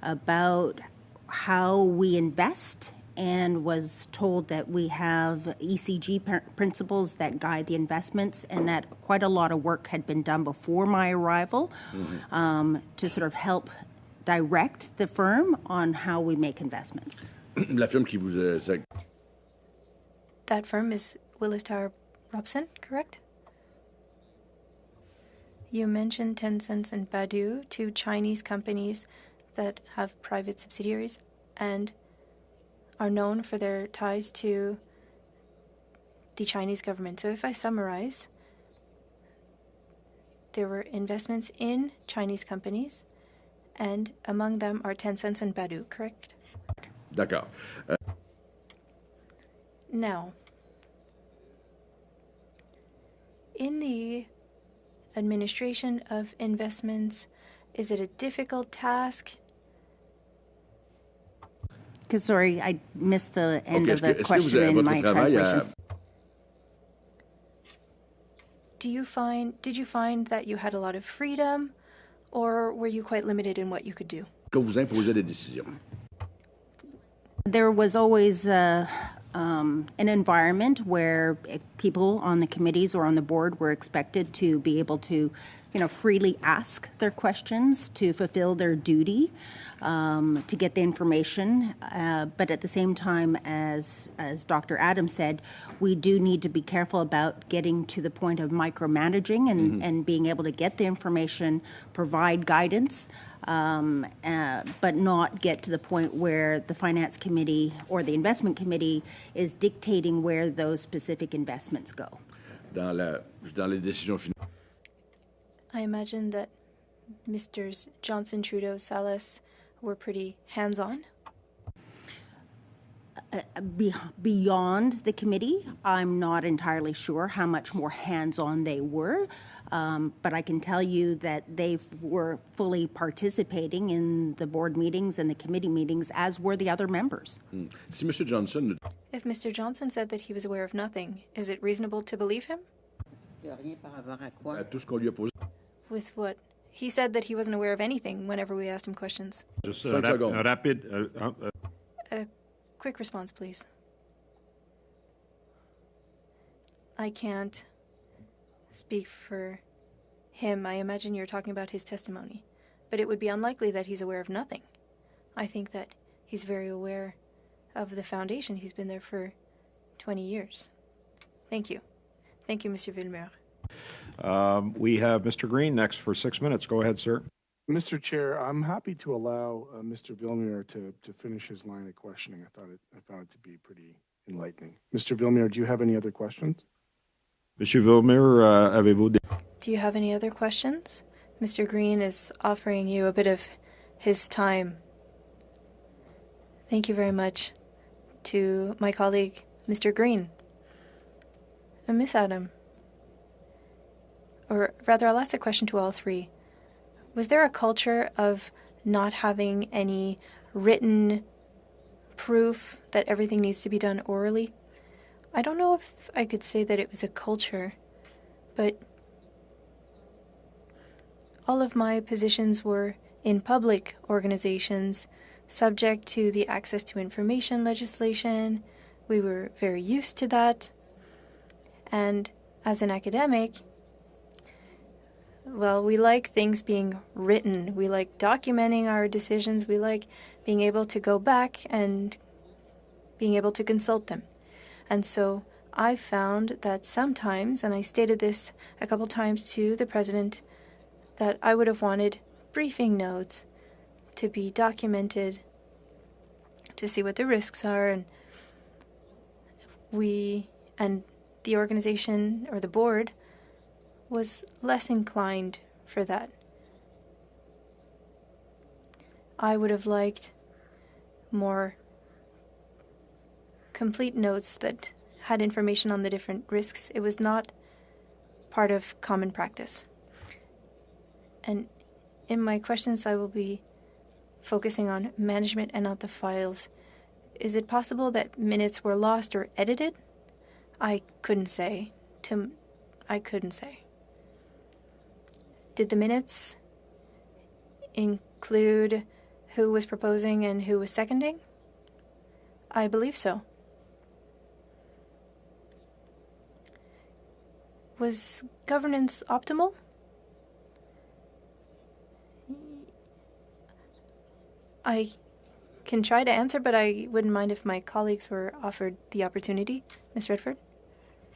about how we invest, and was told that we have ECG principles that guide the investments, and that quite a lot of work had been done before my arrival to sort of help direct the firm on how we make investments. La firme qui vous That firm is Willis Tower Robson, correct? You mentioned Tencent and Baidu, 2 Chinese companies that have private subsidiaries and are known for their ties to the Chinese government. So if I summarize, there were investments in Chinese companies, and among them are Tencent and Baidu, correct? D'accord. Now, in the administration of investments, is it a difficult task? Because, sorry, I missed the end of the question in my translation. Did you find that you had a lot of freedom, or were you quite limited in what you could do? There was always an environment where people on the committees or on the board were expected to be able to, freely ask their questions, to fulfill their duty, to get the information. But at the same time, as Dr. Adams said, we do need to be careful about getting to the point of micromanaging and being able to get the information, provide guidance, but not get to the point where the Finance Committee or the Investment Committee is dictating where those specific investments go. I imagine that Mr. Johnson, Trudeau, Salas were pretty hands-on. Beyond the committee, I'm not entirely sure how much more hands-on they were, but I can tell you that they were fully participating in the board meetings and the committee meetings, as were the other members. If Mr. Johnson said that he was aware of nothing, is it reasonable to believe him? With what? He said that he wasn't aware of anything whenever we asked him questions. Just rapid. A quick response, please. I can't speak for him. I imagine you're talking about his testimony. But it would be unlikely that he's aware of nothing. I think that he's very aware of the foundation. He's been there for 20 years. Thank you. Thank you, Mr. Villemure. We have Mr. Green next for 6 minutes. Go ahead, sir. Mr. Chair, I'm happy to allow Mr. Villemure to finish his line of questioning. I found it to be pretty enlightening. Mr. Villemure, do you have any other questions? Monsieur Villemure, avez-vous des... Do you have any other questions? Mr. Green is offering you a bit of his time. Thank you very much to my colleague, Mr. Green. And Miss Adam. Or rather, I'll ask a question to all three. Was there a culture of not having any written proof that everything needs to be done orally? I don't know if I could say that it was a culture, but all of my positions were in public organizations, subject to the access to information legislation. We were very used to that. And as an academic, well, we like things being written. We like documenting our decisions. We like being able to go back and being able to consult them. And so I found that sometimes, and I stated this a couple times to the president, that I would have wanted briefing notes to be documented, to see what the risks are, and the organization or the board was less inclined for that. I would have liked more complete notes that had information on the different risks. It was not part of common practice. And in my questions, I will be focusing on management and not the files. Is it possible that minutes were lost or edited? I couldn't say. I couldn't say. Did the minutes include who was proposing and who was seconding? I believe so. Was governance optimal? I can try to answer, but I wouldn't mind if my colleagues were offered the opportunity. Ms. Redfern?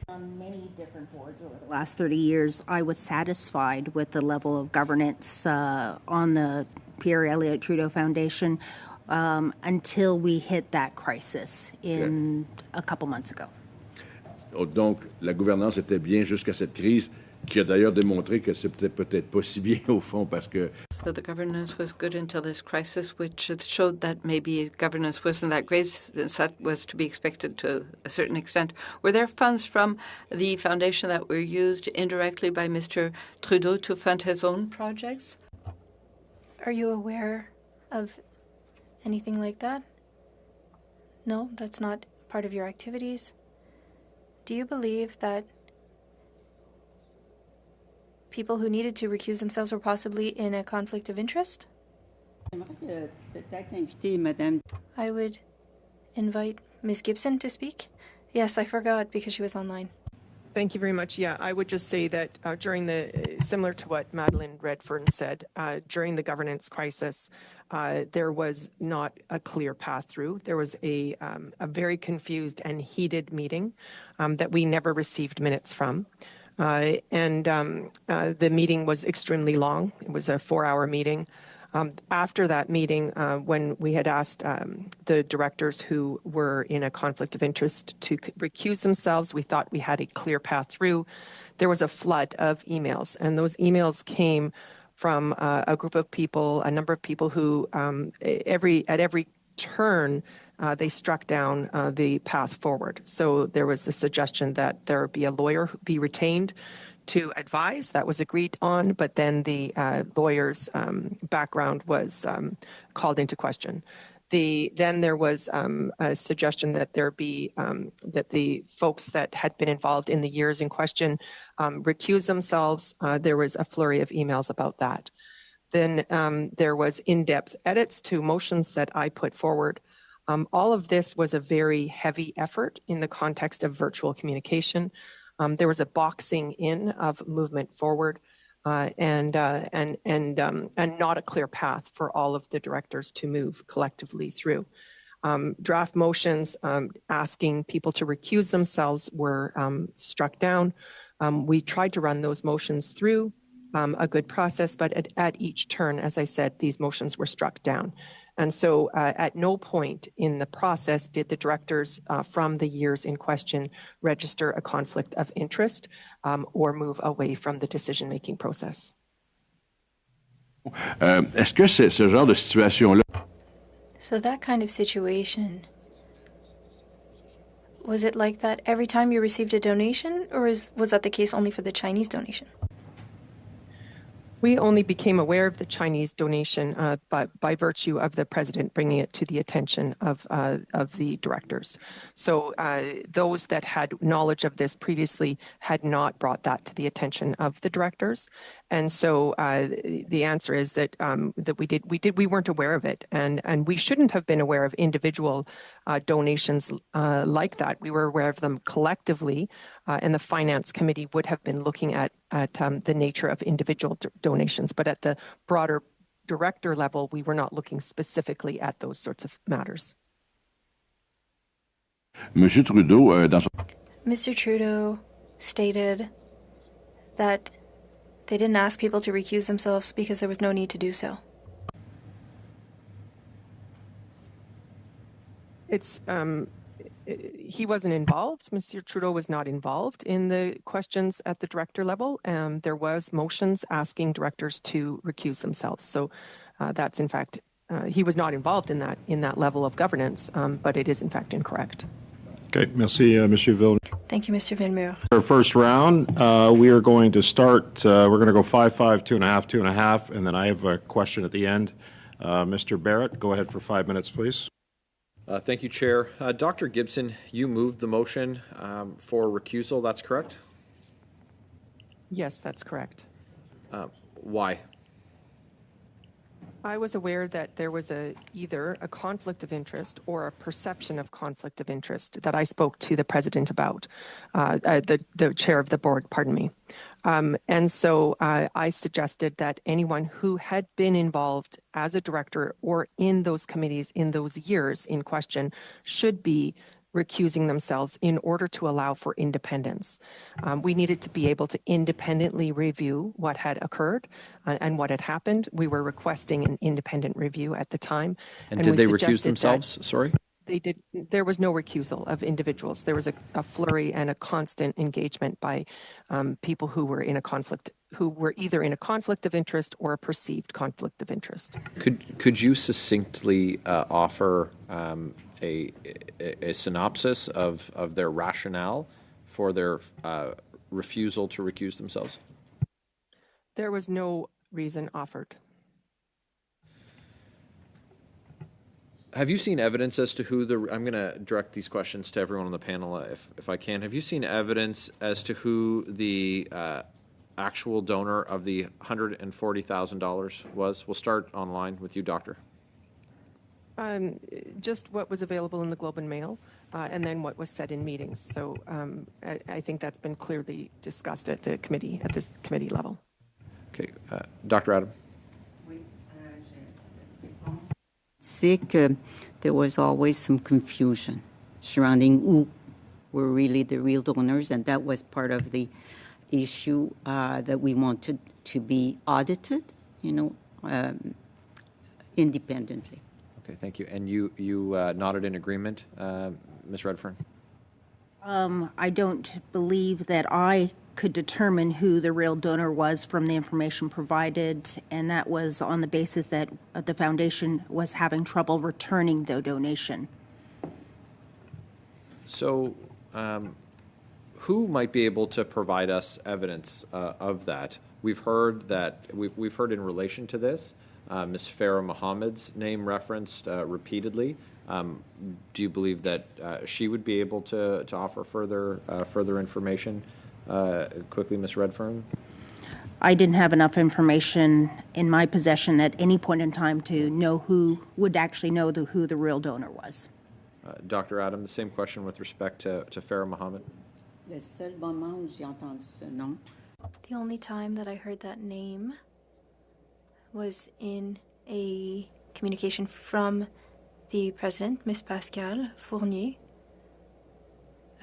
On many different boards over the last 30 years, I was satisfied with the level of governance on the Pierre-Elliott Trudeau Foundation until we hit that crisis a couple months ago. Donc, la gouvernance était bien jusqu'à cette crise, qui a d'ailleurs démontré que c'était peut-être pas si bien au fond, parce que... So the governance was good until this crisis, which showed that maybe governance wasn't that great, since that was to be expected to a certain extent. Were there funds from the foundation that were used indirectly by Mr. Trudeau to fund his own projects? Are you aware of anything like that? No, that's not part of your activities. Do you believe that people who needed to recuse themselves were possibly in a conflict of interest? I would invite Ms. Gibson to speak. Yes, I forgot because she was online. Thank you very much. Yeah, I would just say that during similar to what Madeleine Redfern said, during the governance crisis, there was not a clear path through. There was a very confused and heated meeting that we never received minutes from. The meeting was extremely long. It was a 4-hour meeting. After that meeting, when we had asked the directors who were in a conflict of interest to recuse themselves, we thought we had a clear path through. There was a flood of emails, and those emails came from a group of people, a number of people who at every turn, they struck down the path forward. So there was the suggestion that there be a lawyer be retained to advise. That was agreed on, but then the lawyer's background was called into question. Then there was a suggestion that there be that the folks that had been involved in the years in question recuse themselves. There was a flurry of emails about that. Then there was in-depth edits to motions that I put forward. All of this was a very heavy effort in the context of virtual communication. There was a boxing in of movement forward, and not a clear path for all of the directors to move collectively through. Draft motions asking people to recuse themselves were struck down. We tried to run those motions through a good process, but at each turn, as I said, these motions were struck down. And so at no point in the process did the directors from the years in question register a conflict of interest or move away from the decision-making process. Est-ce que ce genre de situation-là... So that kind of situation, was it like that every time you received a donation, or was that the case only for the Chinese donation? We only became aware of the Chinese donation by virtue of the president bringing it to the attention of the directors. So those that had knowledge of this previously had not brought that to the attention of the directors. And so the answer is that we weren't aware of it, and we shouldn't have been aware of individual donations like that. We were aware of them collectively, and the finance committee would have been looking at the nature of individual donations. But at the broader director level, we were not looking specifically at those sorts of matters. Monsieur Trudeau, Mr. Trudeau stated that they didn't ask people to recuse themselves because there was no need to do so. He wasn't involved. Monsieur Trudeau was not involved in the questions at the director level. There was motions asking directors to recuse themselves. So that's in fact, he was not involved in that level of governance, but it is in fact incorrect. Okay, merci, Monsieur Villemure. Thank you, Mr. Villemure. Our first round, we are going to start, we're going to go 5-5, 2.5, 2.5, and then I have a question at the end. Mr. Barrett, go ahead for 5 minutes, please. Thank you, Chair. Dr. Gibson, you moved the motion for recusal, that's correct? Yes, that's correct. Why? I was aware that there was either a conflict of interest or a perception of conflict of interest that I spoke to the president about, the chair of the board, pardon me. And so I suggested that anyone who had been involved as a director or in those committees in those years in question should be recusing themselves in order to allow for independence. We needed to be able to independently review what had occurred and what had happened. We were requesting an independent review at the time. And did they recuse themselves? Sorry? There was no recusal of individuals. There was a flurry and a constant engagement by people who were in a conflict, who were either in a conflict of interest or a perceived conflict of interest. Could you succinctly offer a synopsis of their rationale for their refusal to recuse themselves? There was no reason offered. Have you seen evidence as to who I'm going to direct these questions to everyone on the panel if I can. Have you seen evidence as to who the actual donor of the $140,000 was? We'll start online with you, Doctor. Just what was available in the Globe and Mail, and then what was said in meetings. So I think that's been clearly discussed at this committee level. Okay, Dr. Adam. C'est que there was always some confusion surrounding who were really the real donors, and that was part of the issue that we wanted to be audited, independently. Okay, thank you. And you nodded in agreement, Ms. Redfern? I don't believe that I could determine who the real donor was from the information provided, and that was on the basis that the foundation was having trouble returning the donation. So, who might be able to provide us evidence of that? We've heard in relation to this, Ms. Farah Mohammed's name referenced repeatedly. Do you believe that she would be able to offer further information? Quickly, Ms. Redfern. I didn't have enough information in my possession at any point in time to know who would actually know who the real donor was. Dr. Adam, the same question with respect to Farah Mohammed. Le seul moment où j'ai entendu ce nom. The only time that I heard that name was in a communication from the president, Ms. Pascale Fournier,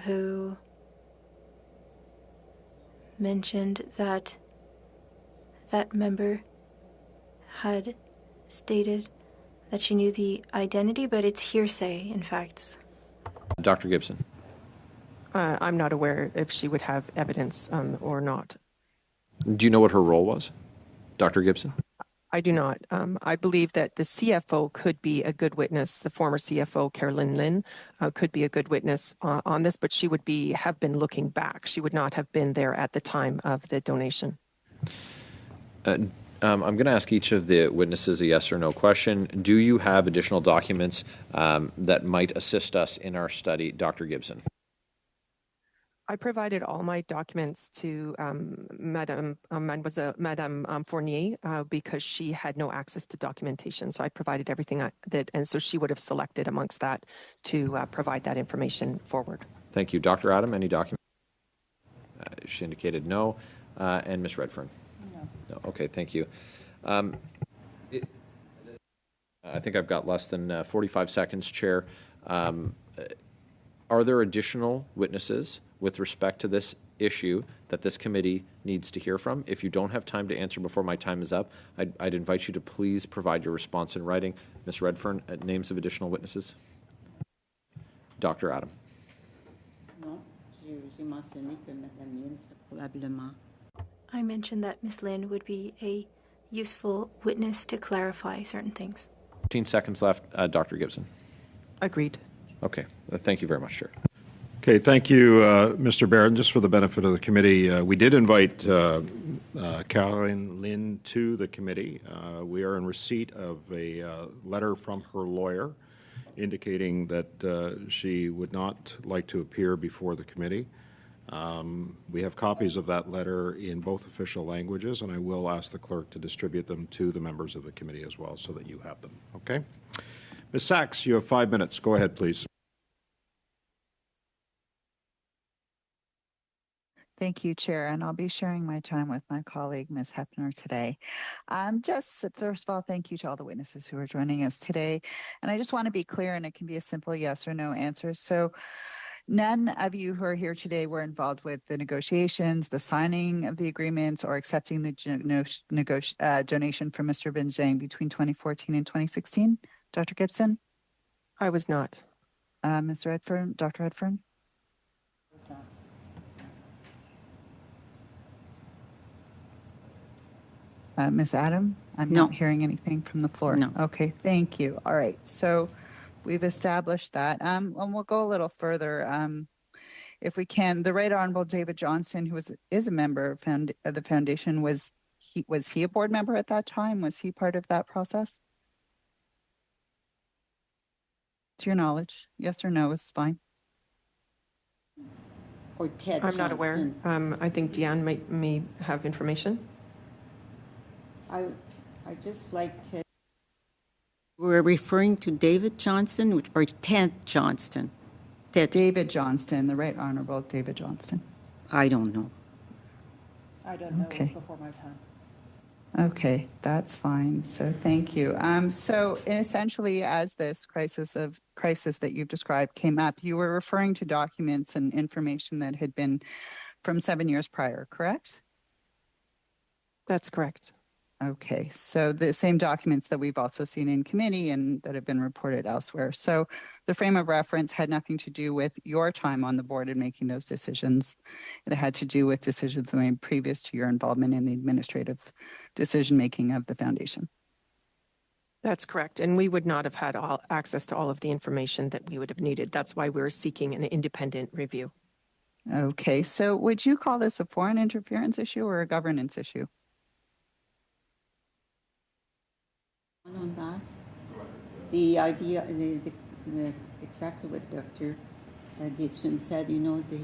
who mentioned that that member had stated that she knew the identity, but it's hearsay, in fact. Dr. Gibson. I'm not aware if she would have evidence or not. Do you know what her role was, Dr. Gibson? I do not. I believe that the CFO could be a good witness. The former CFO, Carolyn Lynn, could be a good witness on this, but she would have been looking back. She would not have been there at the time of the donation. I'm going to ask each of the witnesses a yes or no question. Do you have additional documents that might assist us in our study, Dr. Gibson? I provided all my documents to Madame Fournier because she had no access to documentation. So I provided everything and so she would have selected amongst that to provide that information forward. Thank you. Dr. Adam, any documents? She indicated no. And Ms. Redfern? No. Okay, thank you. I think I've got less than 45 seconds, Chair. Are there additional witnesses with respect to this issue that this committee needs to hear from? If you don't have time to answer before my time is up, I'd invite you to please provide your response in writing. Ms. Redfern, names of additional witnesses? Dr. Adam. Non, j'ai mentionné que Madame Lynn, probablement. I mentioned that Ms. Lynn would be a useful witness to clarify certain things. 15 seconds left. Dr. Gibson. Agreed. Okay. Thank you very much, Chair. Okay, thank you, Mr. Barron. Just for the benefit of the committee, we did invite Caroline Lynn to the committee. We are in receipt of a letter from her lawyer indicating that she would not like to appear before the committee. We have copies of that letter in both official languages, and I will ask the clerk to distribute them to the members of the committee as well so that you have them. Okay? Ms. Sachs, you have 5 minutes. Go ahead, please. Thank you, Chair, and I'll be sharing my time with my colleague, Ms. Hepner, today. Just first of all, thank you to all the witnesses who are joining us today. And I just want to be clear, and it can be a simple yes or no answer. So none of you who are here today were involved with the negotiations, the signing of the agreements, or accepting the donation from Mr. Benjang between 2014 and 2016, Dr. Gibson? I was not. Ms. Redfern, Dr. Redfern? Ms. Adam? I'm No. not hearing anything from the floor. No. Okay, thank you. All right, so we've established that. And we'll go a little further. If we can, the Right Honorable David Johnston, who is a member of the foundation, was he a board member at that time? Was he part of that process? To your knowledge, yes or no is fine. Or Ted I'm not aware. Johnston. I think Dyane may have information. I just like we're referring to David Johnston or Ted Johnston. David Johnston, the Right Honorable David Johnston. I don't know. I don't know. Okay. It was before my time. Okay, that's fine. So thank you. So essentially, as this crisis that you've described came up, you were referring to documents and information that had been from 7 years prior, correct? That's correct. Okay, so the same documents that we've also seen in committee and that have been reported elsewhere. So the frame of reference had nothing to do with your time on the board in making those decisions. It had to do with decisions made previous to your involvement in the administrative decision-making of the foundation. That's correct. And we would not have had access to all of the information that we would have needed. That's why we're seeking an independent review. Okay, so would you call this a foreign interference issue or a governance issue? On that, the idea, exactly what Dr. Gibson said, the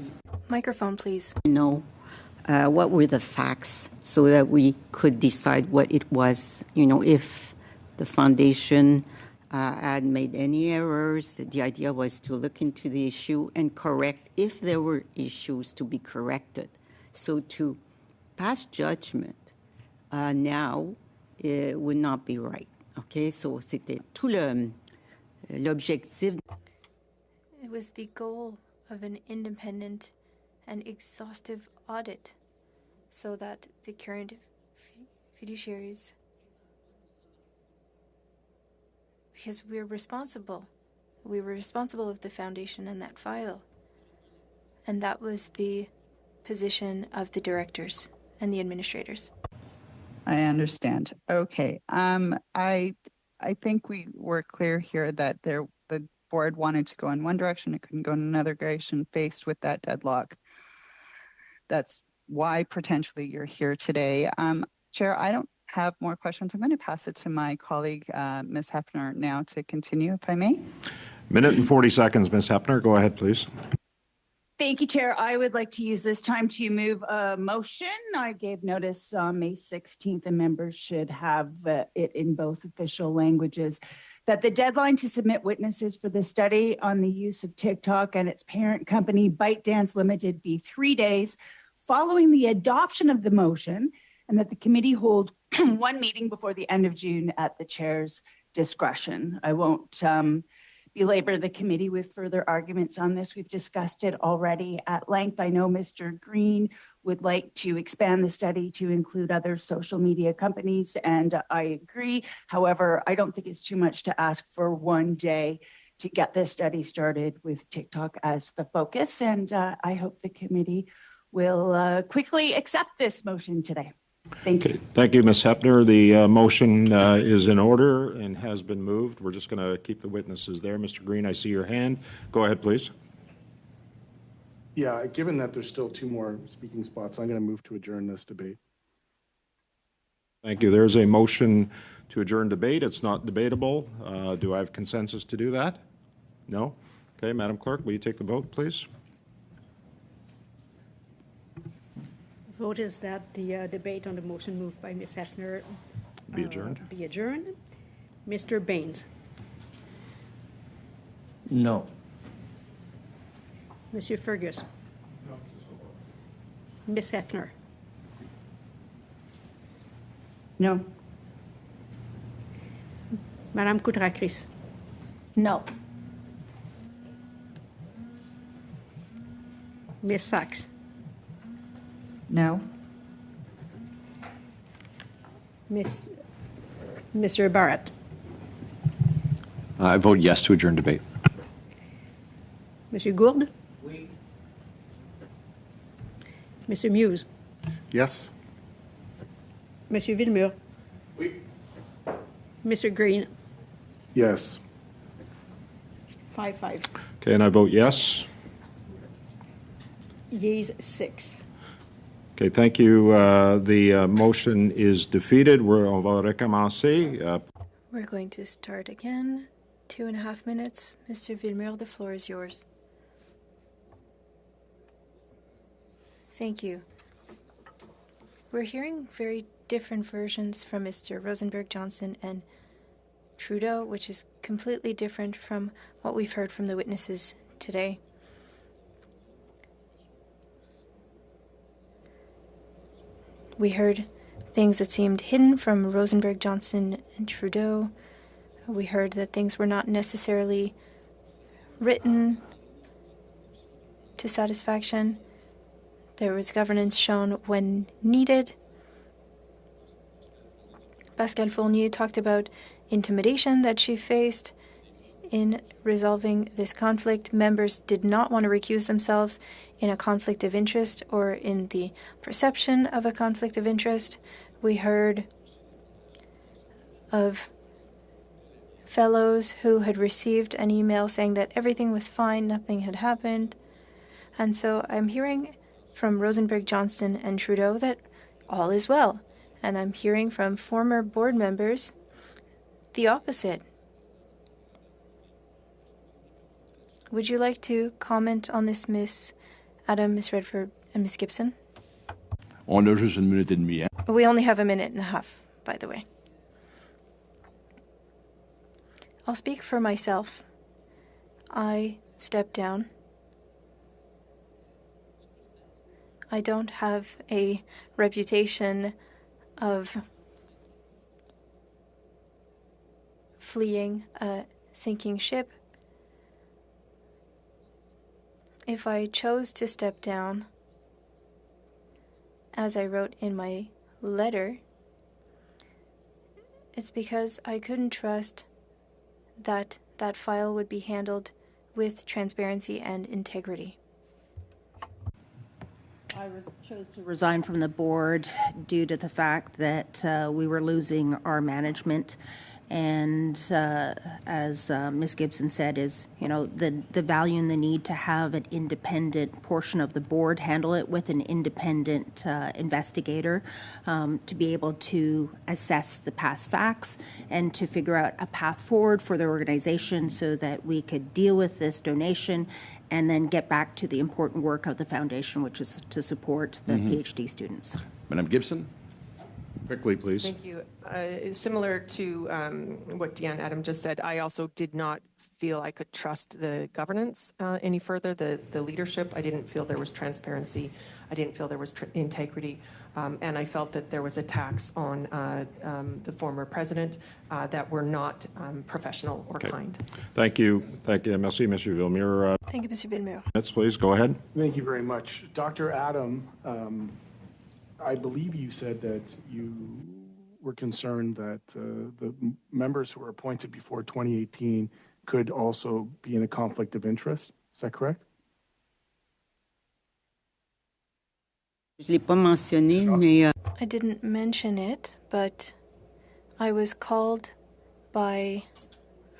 Microphone, please. What were the facts so that we could decide what it was, if the foundation had made any errors. The idea was to look into the issue and correct if there were issues to be corrected. So to pass judgment now it would not be right. Okay, so c'était tout l'objectif. It was the goal of an independent and exhaustive audit so that the current fiduciaries, because we were responsible of the foundation and that file. And that was the position of the directors and the administrators. I understand. Okay. I think we were clear here that the board wanted to go in one direction, it couldn't go in another direction faced with that deadlock. That's why potentially you're here today. Chair, I don't have more questions. I'm going to pass it to my colleague, Ms. Hepner, now to continue, if I may. Minute and 40 seconds, Ms. Hepner. Go ahead, please. Thank you, Chair. I would like to use this time to move a motion. I gave notice on May 16th, and members should have it in both official languages, that the deadline to submit witnesses for the study on the use of TikTok and its parent company, ByteDance Limited, be 3 days following the adoption of the motion, and that the committee hold one meeting before the end of June at the chair's discretion. I won't belabor the committee with further arguments on this. We've discussed it already at length. I know Mr. Green would like to expand the study to include other social media companies, and I agree. However, I don't think it's too much to ask for 1 day to get this study started with TikTok as the focus, and I hope the committee will quickly accept this motion today. Thank you. Thank you, Ms. Hepner. The motion is in order and has been moved. We're just going to keep the witnesses there. Mr. Green, I see your hand. Go ahead, please. Yeah, given that there's still 2 more speaking spots, I'm going to move to adjourn this debate. Thank you. There's a motion to adjourn debate. It's not debatable. Do I have consensus to do that? No? Okay, Madam Clerk, will you take the vote, please? Vote is that the debate on the motion moved by Ms. Hepner be adjourned. Be adjourned. Mr. Baines. No. Monsieur Fergus. No. Ms. Hepner. No. Madame Koutrakis. No. Ms. Sachs. No. Mr. Barrett. I vote yes to adjourn debate. Monsieur Gourde? Oui. Monsieur Muse? Yes. Monsieur Villemure? Oui. Mr. Green? Yes. 5-5. Okay, and I vote yes. Yeas 6. Okay, thank you. The motion is defeated. On va recommencer. We're going to start again. 2.5 minutes. Mr. Villemure, the floor is yours. Thank you. We're hearing very different versions from Mr. Rosenberg-Johnson and Trudeau, which is completely different from what we've heard from the witnesses today. We heard things that seemed hidden from Rosenberg-Johnson and Trudeau. We heard that things were not necessarily written to satisfaction. There was governance shown when needed. Pascale Fournier talked about intimidation that she faced in resolving this conflict. Members did not want to recuse themselves in a conflict of interest or in the perception of a conflict of interest. We heard of fellows who had received an email saying that everything was fine, nothing had happened. And so I'm hearing from Rosenberg-Johnson and Trudeau that all is well. And I'm hearing from former board members the opposite. Would you like to comment on this, Miss Adam, Miss Redfern, and Miss Gibson? On a juste 1 minute et demie. We only have 1.5 minutes, by the way. I'll speak for myself. I stepped down. I don't have a reputation of fleeing a sinking ship. If I chose to step down, as I wrote in my letter, it's because I couldn't trust that that file would be handled with transparency and integrity. I chose to resign from the board due to the fact that we were losing our management. And as Ms. Gibson said, is, you know, the value and the need to have an independent portion of the board handle it with an independent investigator to be able to assess the past facts and to figure out a path forward for the organization so that we could deal with this donation and then get back to the important work of the foundation, which is to support the PhD students. Madame Gibson? Quickly, please. Thank you. Similar to what Dyane Adam just said, I also did not feel I could trust the governance any further, the leadership. I didn't feel there was transparency. I didn't feel there was integrity. And I felt that there was attacks on the former president that were not professional or kind. Thank you. Thank you. Merci, Monsieur Villemure. Thank you, Mr. Villemure. Minutes, please. Go ahead. Thank you very much. Dr. Adam, I believe you said that you were concerned that the members who were appointed before 2018 could also be in a conflict of interest. Is that correct? I didn't mention it, but I was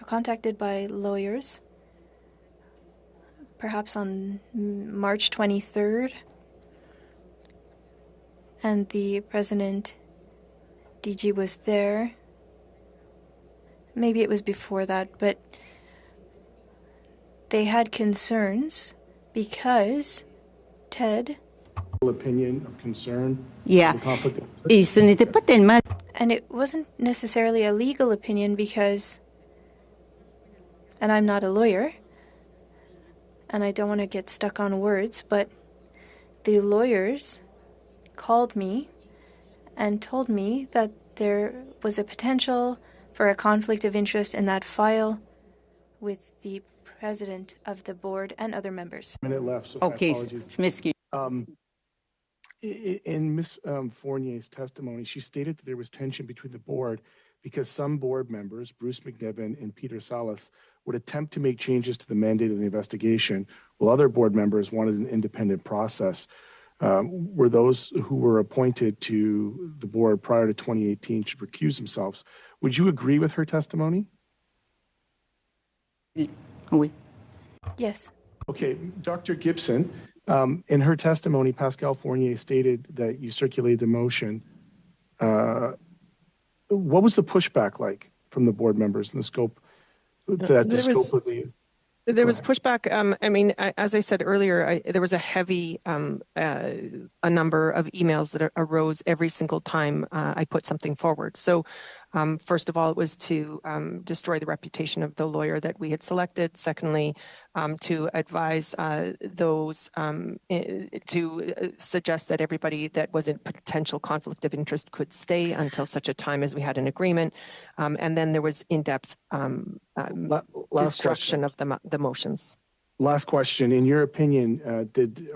contacted by lawyers, perhaps on March 23rd, and the president, DG, was there. Maybe it was before that, but they had concerns because Ted... Opinion of concern? Yeah. And it wasn't necessarily a legal opinion because, and I'm not a lawyer, and I don't want to get stuck on words, but the lawyers called me and told me that there was a potential for a conflict of interest in that file with the president of the board and other members. Minute left, so Okay, in Ms. Fournier's testimony, she stated that there was tension between the board because some board members, Bruce McNiven and Peter Salas, would attempt to make changes to the mandate of the investigation, while other board members wanted an independent process. Were those who were appointed to the board prior to 2018 should recuse themselves. Would you agree with her testimony? Oui. Yes. Okay, Dr. Gibson, in her testimony, Pascal Fournier stated that you circulated the motion. What was the pushback like from the board members in the scope? There was pushback. I mean, as I said earlier, there was a heavy a number of emails that arose every single time I put something forward. So first of all, it was to destroy the reputation of the lawyer that we had selected. Secondly, to advise those to suggest that everybody that was in potential conflict of interest could stay until such a time as we had an agreement. And then there was in-depth destruction of the motions. Last question. In your opinion, did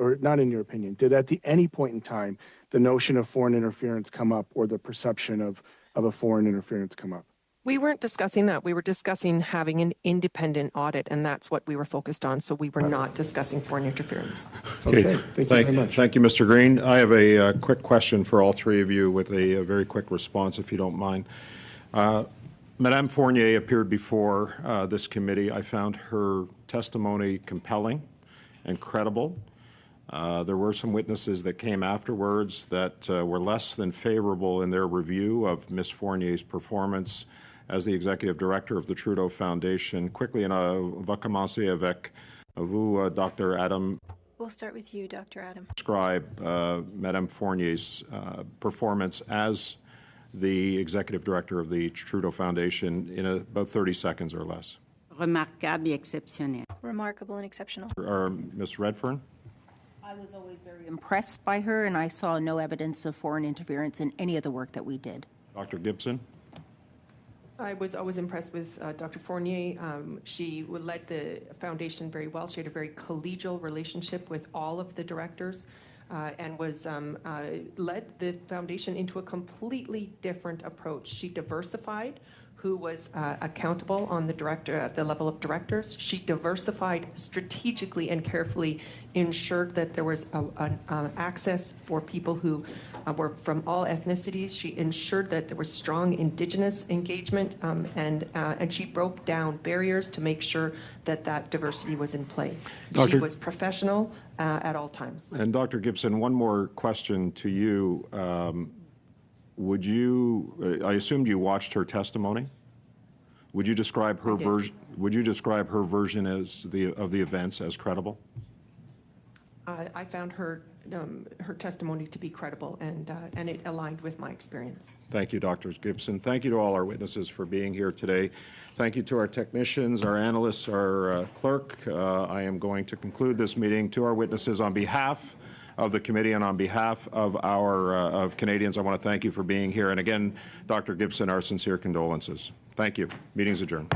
at any point in time the notion of foreign interference come up, or the perception of a foreign interference come up? We weren't discussing that. We were discussing having an independent audit, and that's what we were focused on. So we were not discussing foreign interference. Okay. Thank you very much. Thank you, Mr. Green. I have a quick question for all three of you with a very quick response, if you don't mind. Madame Fournier appeared before this committee. I found her testimony compelling and credible. There were some witnesses that came afterwards that were less than favorable in their review of Ms. Fournier's performance as the executive director of the Trudeau Foundation. Quickly, on va commencer avec vous, Dr. Adam. We'll start with you, Dr. Adam. Describe Madame Fournier's performance as the executive director of the Trudeau Foundation in about 30 seconds or less. Remarquable et exceptionnel. Remarkable and exceptional. Ms. Redfern? I was always very impressed by her, and I saw no evidence of foreign interference in any of the work that we did. Dr. Gibson? I was always impressed with Dr. Fournier. She led the foundation very well. She had a very collegial relationship with all of the directors, and was led the foundation into a completely different approach. She diversified who was accountable on the director at the level of directors. She diversified strategically and carefully, ensured that there was access for people who were from all ethnicities. She ensured that there was strong Indigenous engagement, and she broke down barriers to make sure that that diversity was in play. She was professional at all times. And Dr. Gibson, one more question to you. Would you? I assumed you watched her testimony. Would you describe her version? Would you describe her version of the events as credible? I found her testimony to be credible, and it aligned with my experience. Thank you, Dr. Gibson. Thank you to all our witnesses for being here today. Thank you to our technicians, our analysts, our clerk. I am going to conclude this meeting. To our witnesses, on behalf of the committee and on behalf of of Canadians, I want to thank you for being here. And again, Dr. Gibson, our sincere condolences. Thank you. Meeting's adjourned.